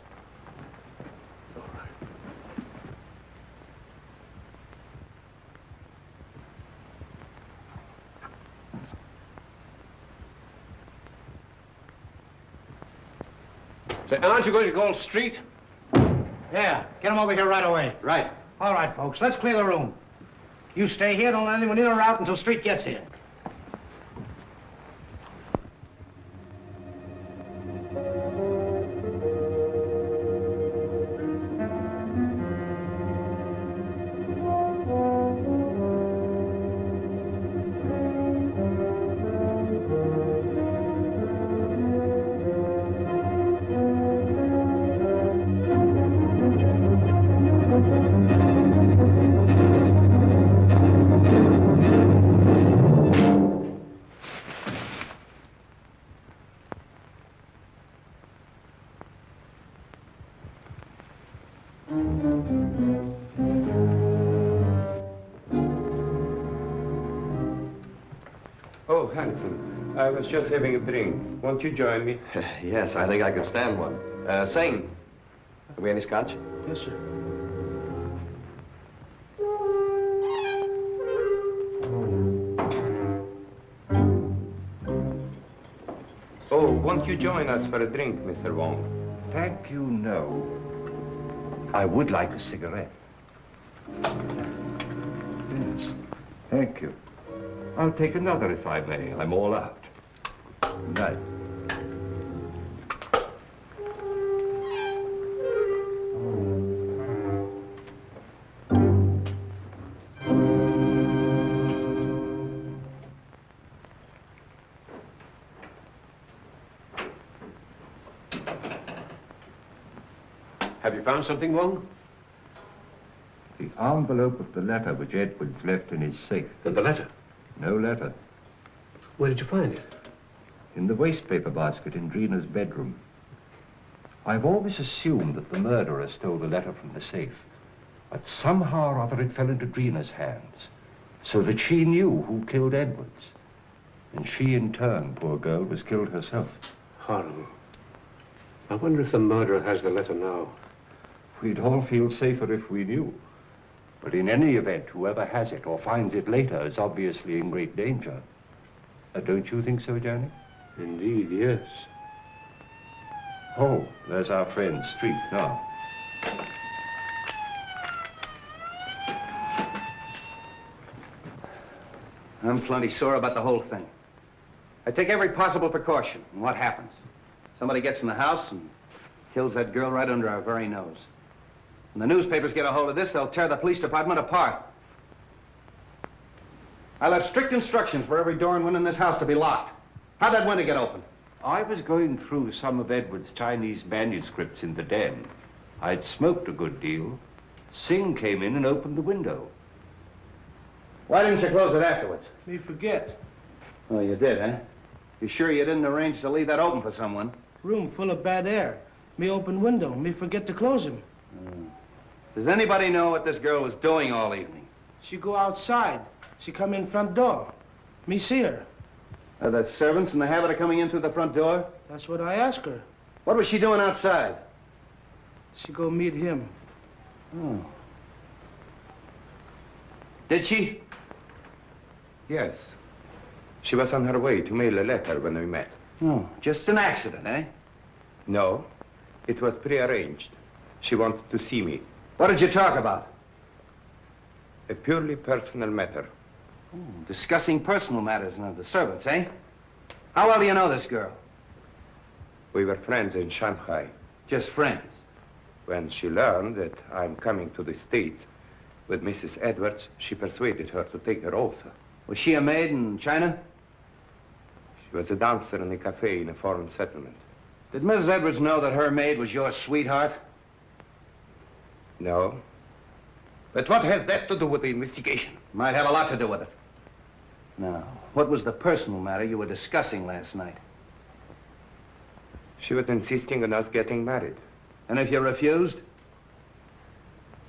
Speaker 8: Say, aren't you going to call street?
Speaker 14: Yeah, get them over here right away.
Speaker 8: Right.
Speaker 14: All right, folks, let's clear the room. You stay here, don't let anyone in or out until Street gets here.
Speaker 6: Oh, handsome. I was just having a drink. Won't you join me?
Speaker 5: Yes, I think I could stand one. Singh, have we any scotch?
Speaker 2: Yes, sir.
Speaker 6: Oh, won't you join us for a drink, Mr. Wong?
Speaker 7: Thank you, no. I would like a cigarette. Yes, thank you. I'll take another if I may. I'm all out. Good night.
Speaker 8: Have you found something, Wong?
Speaker 7: The envelope of the letter which Edwards left in his safe.
Speaker 8: The letter?
Speaker 7: No letter.
Speaker 8: Where did you find it?
Speaker 7: In the wastepaper basket in Drina's bedroom. I've always assumed that the murderer stole the letter from the safe. But somehow or other it fell into Drina's hands. So that she knew who killed Edwards. And she, in turn, poor girl, was killed herself.
Speaker 8: Horrible. I wonder if the murderer has the letter now.
Speaker 7: We'd all feel safer if we knew. But in any event, whoever has it or finds it later is obviously in great danger. Don't you think so, Johnny?
Speaker 8: Indeed, yes.
Speaker 7: Oh, there's our friend, Street, now.
Speaker 12: I'm plenty sore about the whole thing. I take every possible precaution. And what happens? Somebody gets in the house and kills that girl right under our very nose. When the newspapers get a hold of this, they'll tear the police department apart. I'll have strict instructions for every door and window in this house to be locked. How'd that window get open?
Speaker 7: I was going through some of Edward's Chinese manuscripts in the den. I'd smoked a good deal. Singh came in and opened the window.
Speaker 12: Why didn't you close it afterwards?
Speaker 2: Me forget.
Speaker 12: Oh, you did, eh? You sure you didn't arrange to leave that open for someone?
Speaker 2: Room full of bad air. Me open window. Me forget to close him.
Speaker 12: Does anybody know what this girl was doing all evening?
Speaker 2: She go outside. She come in front door. Me see her.
Speaker 12: Are the servants in the habit of coming in through the front door?
Speaker 2: That's what I ask her.
Speaker 12: What was she doing outside?
Speaker 2: She go meet him.
Speaker 12: Oh. Did she?
Speaker 6: Yes. She was on her way to mail a letter when we met.
Speaker 12: Oh, just an accident, eh?
Speaker 6: No, it was prearranged. She wanted to see me.
Speaker 12: What did you talk about?
Speaker 6: A purely personal matter.
Speaker 12: Oh, discussing personal matters of the servants, eh? How well do you know this girl?
Speaker 6: We were friends in Shanghai.
Speaker 12: Just friends?
Speaker 6: When she learned that I'm coming to the States with Mrs. Edwards, she persuaded her to take her also.
Speaker 12: Was she a maid in China?
Speaker 6: She was a dancer in a cafe in a foreign settlement.
Speaker 12: Did Mrs. Edwards know that her maid was your sweetheart?
Speaker 6: No. But what has that to do with the investigation?
Speaker 12: Might have a lot to do with it. Now, what was the personal matter you were discussing last night?
Speaker 6: She was insisting on us getting married.
Speaker 12: And if you refused?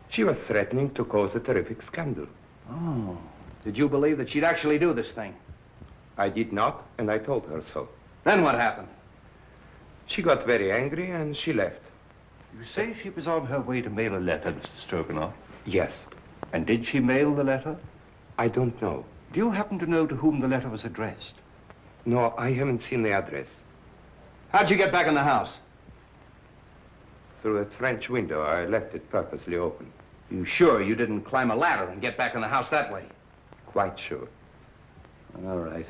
Speaker 6: She was threatening to cause a terrific scandal.
Speaker 12: Oh. Did you believe that she'd actually do this thing?
Speaker 6: I did not, and I told her so.
Speaker 12: Then what happened?
Speaker 6: She got very angry and she left.
Speaker 7: You say she was on her way to mail a letter, Mr. Stroganoff?
Speaker 6: Yes.
Speaker 7: And did she mail the letter?
Speaker 6: I don't know.
Speaker 7: Do you happen to know to whom the letter was addressed?
Speaker 6: No, I haven't seen the address.
Speaker 12: How'd you get back in the house?
Speaker 6: Through that French window. I left it purposely open.
Speaker 12: You sure you didn't climb a ladder and get back in the house that way?
Speaker 6: Quite sure.
Speaker 12: All right.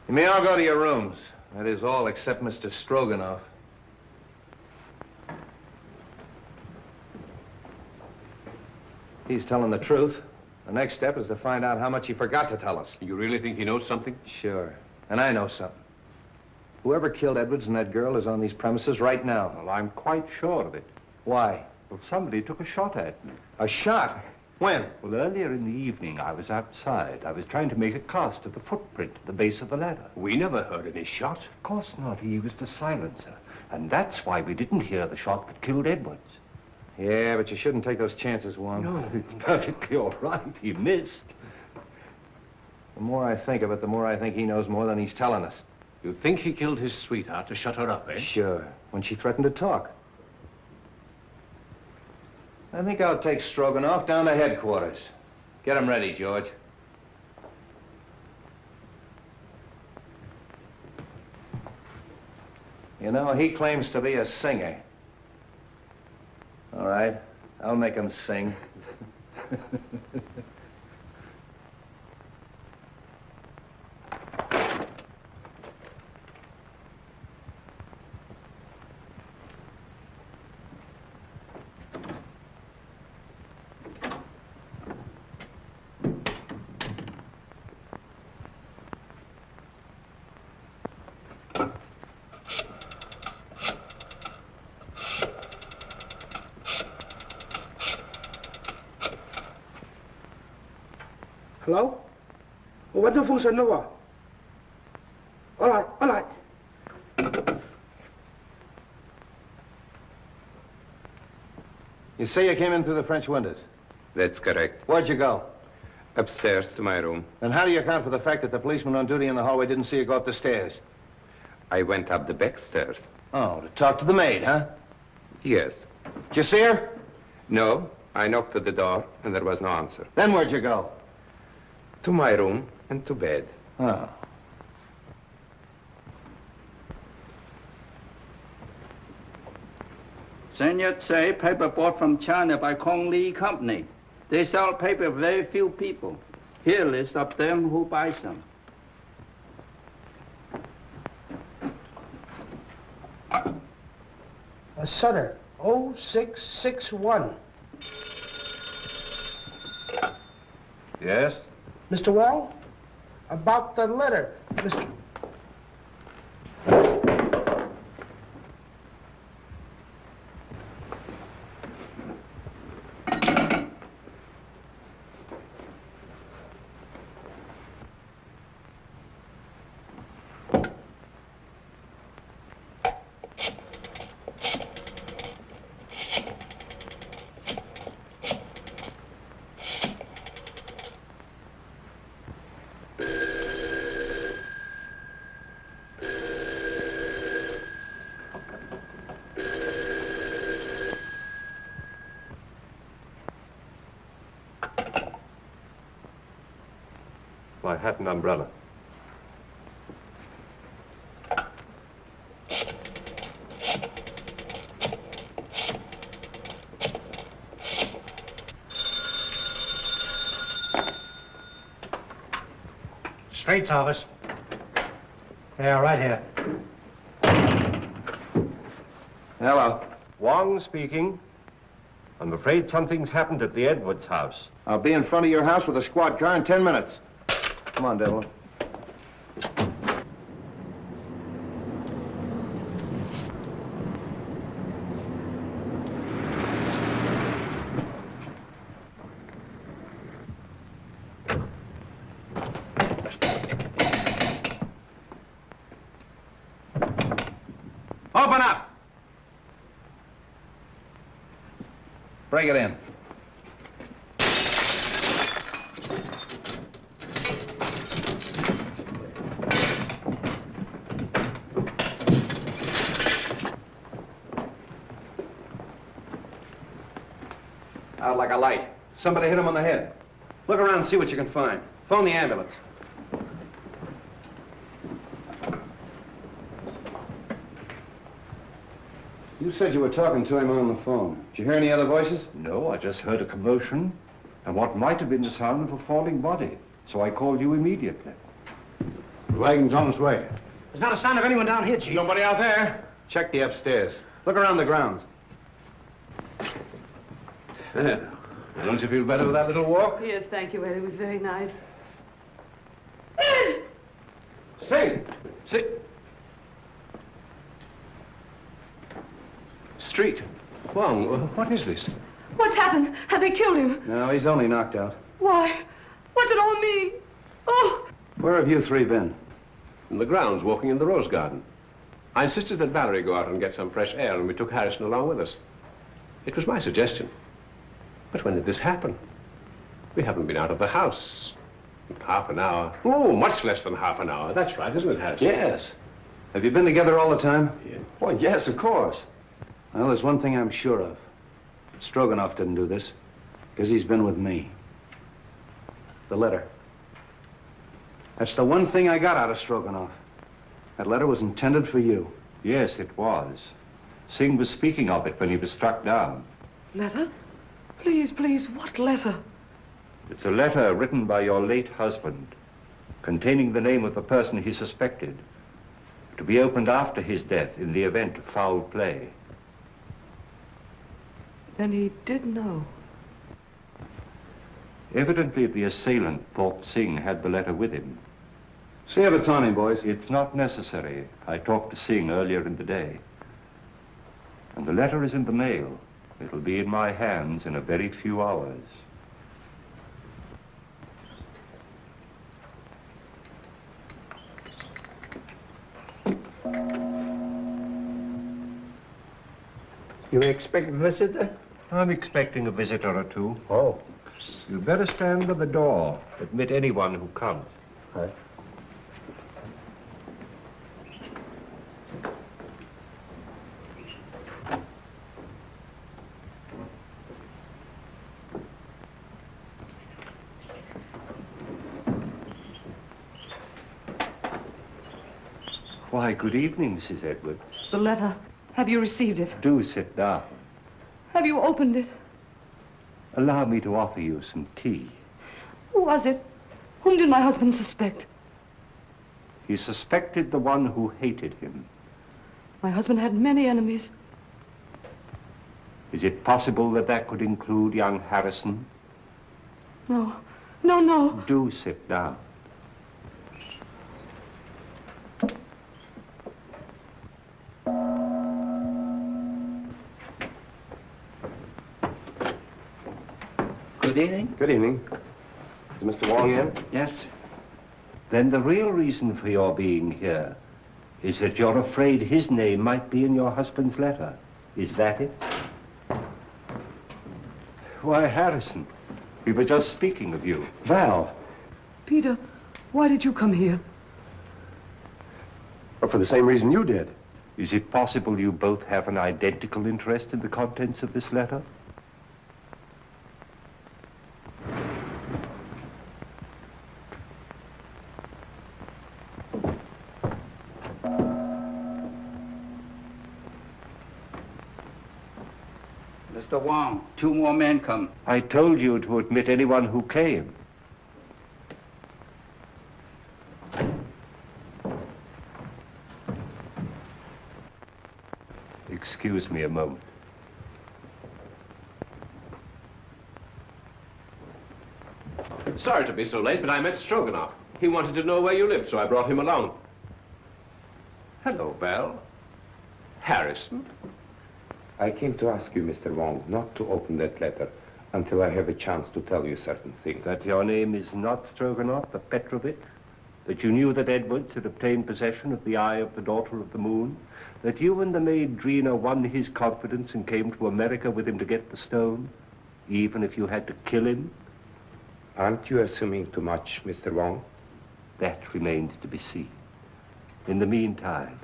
Speaker 12: You may all go to your rooms. That is all except Mr. Stroganoff. He's telling the truth. The next step is to find out how much he forgot to tell us.
Speaker 8: You really think he knows something?
Speaker 12: Sure. And I know something. Whoever killed Edwards and that girl is on these premises right now.
Speaker 7: Well, I'm quite sure of it.
Speaker 12: Why?
Speaker 7: Well, somebody took a shot at me.
Speaker 12: A shot? When?
Speaker 7: Well, earlier in the evening, I was outside. I was trying to make a cast of the footprint at the base of the ladder.
Speaker 8: We never heard any shot.
Speaker 7: Of course not. He used a silencer. And that's why we didn't hear the shot that killed Edwards.
Speaker 12: Yeah, but you shouldn't take those chances, Wong.
Speaker 7: No, it's perfectly all right. He missed.
Speaker 12: The more I think of it, the more I think he knows more than he's telling us.
Speaker 8: You think he killed his sweetheart to shut her up, eh?
Speaker 12: Sure. When she threatened to talk. I think I'll take Stroganoff down to headquarters. Get him ready, George. You know, he claims to be a singer. All right, I'll make him sing.
Speaker 2: Hello? What the fuss Nova? All right, all right.
Speaker 12: You say you came in through the French windows?
Speaker 6: That's correct.
Speaker 12: Where'd you go?
Speaker 6: Upstairs to my room.
Speaker 12: Then how do you account for the fact that the policeman on duty in the hallway didn't see you go up the stairs?
Speaker 6: I went up the back stairs.
Speaker 12: Oh, to talk to the maid, huh?
Speaker 6: Yes.
Speaker 12: Did you see her?
Speaker 6: No, I knocked at the door and there was no answer.
Speaker 12: Then where'd you go?
Speaker 6: To my room and to bed.
Speaker 12: Oh.
Speaker 15: Sun Yat-say paper bought from China by Kong Lee Company. They sell paper very few people. Here list of them who buy some.
Speaker 2: Sutter, 0661.
Speaker 7: Yes?
Speaker 2: Mr. Wong? About the letter, Mr.
Speaker 7: My hat and umbrella.
Speaker 14: Straight's office. Yeah, right here.
Speaker 12: Hello.
Speaker 7: Wong speaking. I'm afraid something's happened at the Edwards house.
Speaker 12: I'll be in front of your house with a squad car in 10 minutes. Come on, Devil.
Speaker 10: Open up! Break it in.
Speaker 12: Out like a light. Somebody hit him on the head. Look around and see what you can find. Phone the ambulance. You said you were talking to him on the phone. Did you hear any other voices?
Speaker 7: No, I just heard a commotion and what might have been the sound of a falling body. So I called you immediately.
Speaker 12: The wagon's on its way.
Speaker 14: There's not a sign of anyone down here, Chief.
Speaker 12: Nobody out there? Check the upstairs. Look around the grounds. Don't you feel better with that little walk?
Speaker 4: Yes, thank you, Ed. It was very nice.
Speaker 12: Sing! Sing!
Speaker 8: Street. Wong, what is this?
Speaker 4: What's happened? Have they killed him?
Speaker 12: No, he's only knocked out.
Speaker 4: Why? What's it all mean? Oh!
Speaker 12: Where have you three been?
Speaker 8: In the grounds, walking in the rose garden. I insisted that Valerie go out and get some fresh air, and we took Harrison along with us. It was my suggestion. But when did this happen? We haven't been out of the house in half an hour. Oh, much less than half an hour. That's right, isn't it, Harrison?
Speaker 12: Yes. Have you been together all the time?
Speaker 8: Yeah.
Speaker 12: Well, yes, of course. Well, there's one thing I'm sure of. Stroganoff didn't do this, because he's been with me. The letter. That's the one thing I got out of Stroganoff. That letter was intended for you.
Speaker 7: Yes, it was. Singh was speaking of it when he was struck down.
Speaker 4: Letter? Please, please, what letter?
Speaker 7: It's a letter written by your late husband, containing the name of the person he suspected, to be opened after his death in the event of foul play.
Speaker 4: Then he did know.
Speaker 7: Evidently, the assailant thought Singh had the letter with him.
Speaker 12: See if it's on him, boys.
Speaker 7: It's not necessary. I talked to Singh earlier in the day. And the letter is in the mail. It'll be in my hands in a very few hours.
Speaker 14: You expect a visitor?
Speaker 7: I'm expecting a visitor or two.
Speaker 14: Oh.
Speaker 7: You'd better stand by the door. Admit anyone who comes.
Speaker 14: Right.
Speaker 7: Why, good evening, Mrs. Edward.
Speaker 4: The letter. Have you received it?
Speaker 7: Do sit down.
Speaker 4: Have you opened it?
Speaker 7: Allow me to offer you some tea.
Speaker 4: Who was it? Whom did my husband suspect?
Speaker 7: He suspected the one who hated him.
Speaker 4: My husband had many enemies.
Speaker 7: Is it possible that that could include young Harrison?
Speaker 4: No. No, no.
Speaker 7: Do sit down.
Speaker 11: Good evening.
Speaker 5: Good evening. Is Mr. Wong in?
Speaker 11: Yes.
Speaker 7: Then the real reason for your being here is that you're afraid his name might be in your husband's letter. Is that it? Why, Harrison, we were just speaking of you.
Speaker 5: Val.
Speaker 4: Peter, why did you come here?
Speaker 5: Well, for the same reason you did.
Speaker 7: Is it possible you both have an identical interest in the contents of this letter?
Speaker 15: Mr. Wong, 2 more men come.
Speaker 7: I told you to admit anyone who came. Excuse me a moment.
Speaker 8: Sorry to be so late, but I met Stroganoff. He wanted to know where you lived, so I brought him along. Hello, Belle. Harrison.
Speaker 6: I came to ask you, Mr. Wong, not to open that letter until I have a chance to tell you certain things.
Speaker 7: That your name is not Stroganoff, but Petrovich? That you knew that Edwards had obtained possession of the Eye of the Daughter of the Moon? That you and the maid Drina won his confidence and came to America with him to get the stone, even if you had to kill him?
Speaker 6: Aren't you assuming too much, Mr. Wong?
Speaker 7: That remains to be seen. In the meantime,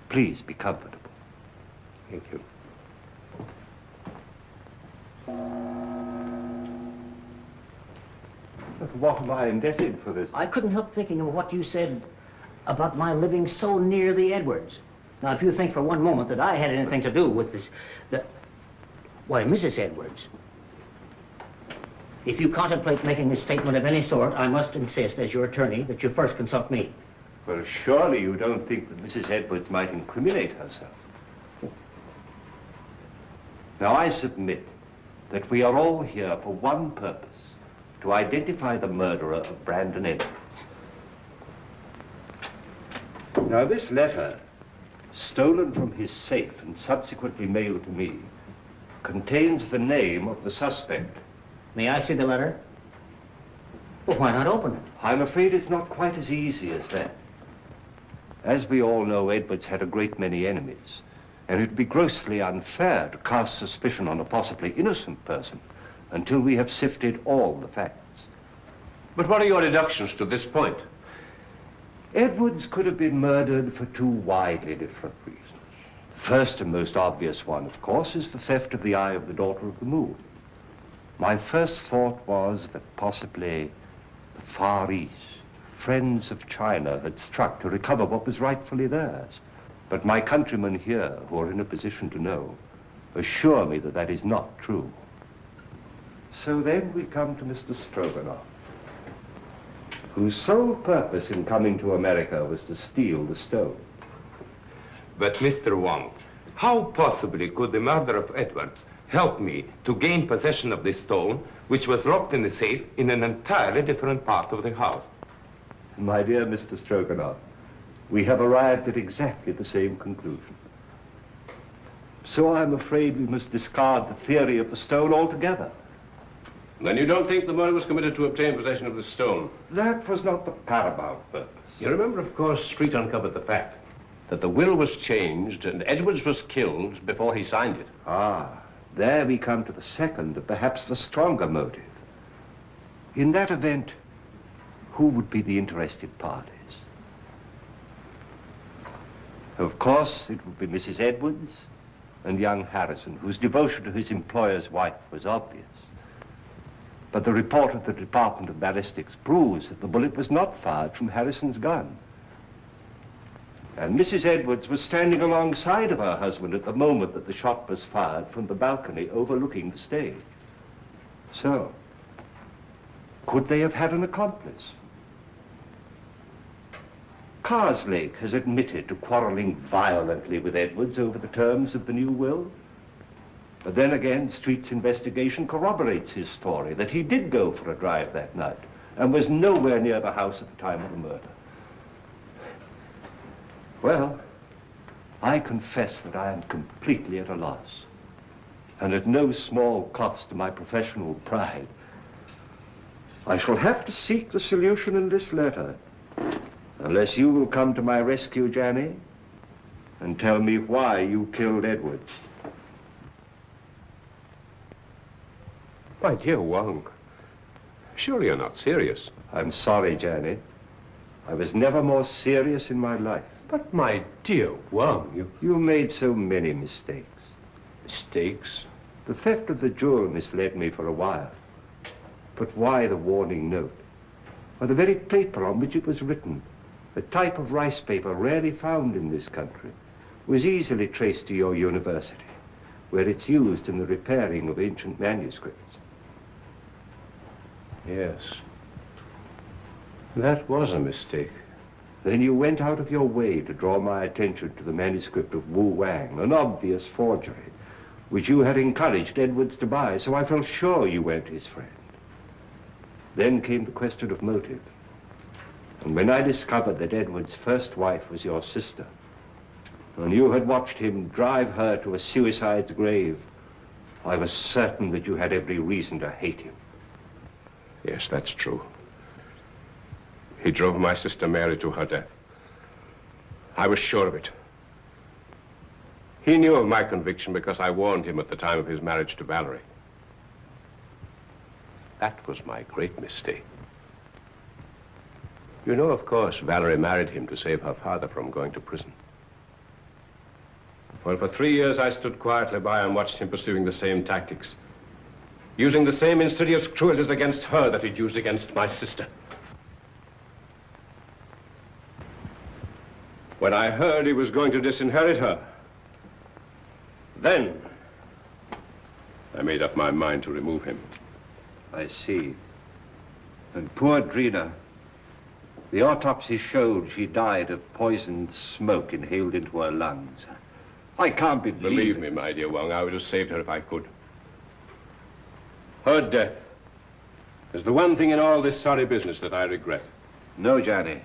Speaker 7: please be comfortable.
Speaker 6: Thank you.
Speaker 7: But what am I indebted for this?
Speaker 11: I couldn't help thinking of what you said about my living so near the Edwards. Now, if you think for one moment that I had anything to do with this, why, Mrs. Edwards, if you contemplate making a statement of any sort, I must insist, as your attorney, that you first consult me.
Speaker 7: Well, surely you don't think that Mrs. Edwards might incriminate herself. Now, I submit that we are all here for one purpose, to identify the murderer of Brandon Edwards. Now, this letter, stolen from his safe and subsequently mailed to me, contains the name of the suspect.
Speaker 11: May I see the letter? Well, why not open it?
Speaker 7: I'm afraid it's not quite as easy as that. As we all know, Edwards had a great many enemies, and it'd be grossly unfair to cast suspicion on a possibly innocent person until we have sifted all the facts.
Speaker 8: But what are your deductions to this point?
Speaker 7: Edwards could have been murdered for 2 widely different reasons. The first and most obvious one, of course, is the theft of the Eye of the Daughter of the Moon. My first thought was that possibly the Far East, friends of China, had struck to recover what was rightfully theirs. But my countrymen here, who are in a position to know, assure me that that is not true. So then we come to Mr. Stroganoff, whose sole purpose in coming to America was to steal the stone.
Speaker 6: But, Mr. Wong, how possibly could the murder of Edwards help me to gain possession of this stone, which was locked in the safe in an entirely different part of the house?
Speaker 7: My dear Mr. Stroganoff, we have arrived at exactly the same conclusion. So I'm afraid we must discard the theory of the stone altogether.
Speaker 8: Then you don't think the murder was committed to obtain possession of the stone?
Speaker 7: That was not the paramount purpose.
Speaker 8: You remember, of course, Street uncovered the fact that the will was changed and Edwards was killed before he signed it.
Speaker 7: Ah, there we come to the second and perhaps the stronger motive. In that event, who would be the interested parties? Of course, it would be Mrs. Edwards and young Harrison, whose devotion to his employer's wife was obvious. But the report of the Department of Ballistics proves that the bullet was not fired from Harrison's gun. And Mrs. Edwards was standing alongside of her husband at the moment that the shot was fired from the balcony overlooking the stage. So, could they have had an accomplice? Karslake has admitted to quarreling violently with Edwards over the terms of the new will. But then again, Street's investigation corroborates his story that he did go for a drive that night and was nowhere near the house at the time of the murder. Well, I confess that I am completely at a loss, and at no small cost to my professional pride. I shall have to seek the solution in this letter, unless you will come to my rescue, Janny, and tell me why you killed Edwards.
Speaker 8: My dear Wong, surely you're not serious.
Speaker 7: I'm sorry, Janny. I was never more serious in my life.
Speaker 8: But my dear Wong,
Speaker 7: You made so many mistakes.
Speaker 8: Mistakes?
Speaker 7: The theft of the jewel misled me for a while. But why the warning note? Or the very paper on which it was written, a type of rice paper rarely found in this country, was easily traced to your university, where it's used in the repairing of ancient manuscripts.
Speaker 8: Yes. That was a mistake.
Speaker 7: Then you went out of your way to draw my attention to the manuscript of Wu Wang, an obvious forgery, which you had encouraged Edwards to buy, so I felt sure you weren't his friend. Then came the question of motive. And when I discovered that Edwards' first wife was your sister, and you had watched him drive her to a suicide's grave, I was certain that you had every reason to hate him.
Speaker 8: Yes, that's true. He drove my sister Mary to her death. I was sure of it. He knew of my conviction because I warned him at the time of his marriage to Valerie. That was my great mistake. You know, of course, Valerie married him to save her father from going to prison. Well, for 3 years, I stood quietly by and watched him pursuing the same tactics, using the same insidious cruelties against her that he'd used against my sister. When I heard he was going to disinherit her, then I made up my mind to remove him.
Speaker 7: I see. And poor Drina, the autopsy showed she died of poisoned smoke inhaled into her lungs. I can't
Speaker 8: Believe me, my dear Wong, I would have saved her if I could. Her death is the one thing in all this sorry business that I regret.
Speaker 7: No, Johnny.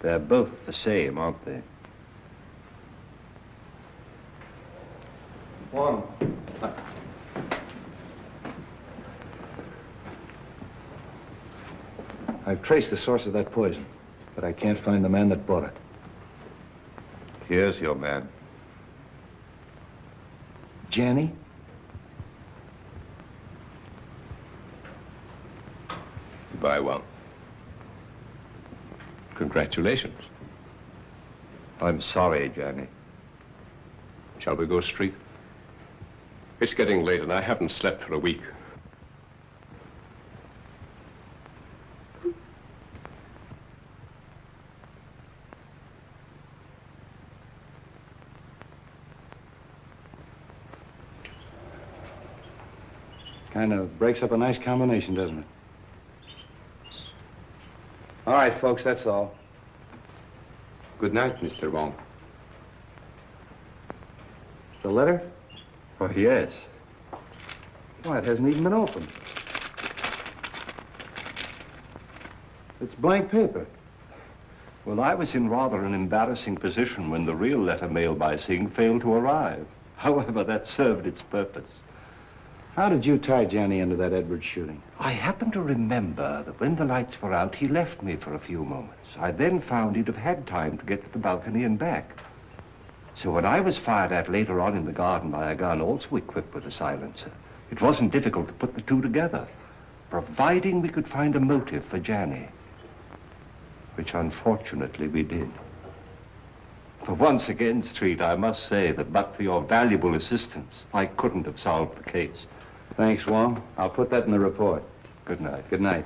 Speaker 7: They're both the same, aren't they?
Speaker 10: Wong. I've traced the source of that poison, but I can't find the man that bought it.
Speaker 7: Here's your man.
Speaker 10: Janny?
Speaker 8: Goodbye, Wong. Congratulations.
Speaker 7: I'm sorry, Johnny.
Speaker 8: Shall we go street? It's getting late and I haven't slept for a week.
Speaker 10: Kind of breaks up a nice combination, doesn't it? All right, folks, that's all.
Speaker 6: Good night, Mr. Wong.
Speaker 10: The letter?
Speaker 7: Oh, yes.
Speaker 10: Why, it hasn't even been opened. It's blank paper.
Speaker 7: Well, I was in rather an embarrassing position when the real letter mailed by Singh failed to arrive. However, that served its purpose.
Speaker 10: How did you tie Johnny into that Edwards shooting?
Speaker 7: I happen to remember that when the lights were out, he left me for a few moments. I then found he'd have had time to get to the balcony and back. So when I was fired at later on in the garden by a gun also equipped with a silencer, it wasn't difficult to put the two together, providing we could find a motive for Johnny, which unfortunately we did. For once again, Street, I must say that but for your valuable assistance, I couldn't have solved the case.
Speaker 10: Thanks, Wong. I'll put that in the report.
Speaker 7: Good night.
Speaker 10: Good night.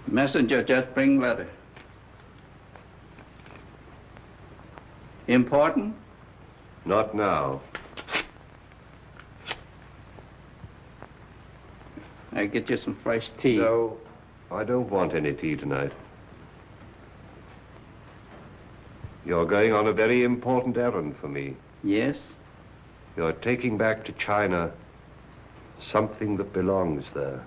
Speaker 15: Messenger just bring letter. Important?
Speaker 7: Not now.
Speaker 15: I get you some fresh tea.
Speaker 7: No, I don't want any tea tonight. You're going on a very important errand for me.
Speaker 15: Yes?
Speaker 7: You're taking back to China something that belongs there.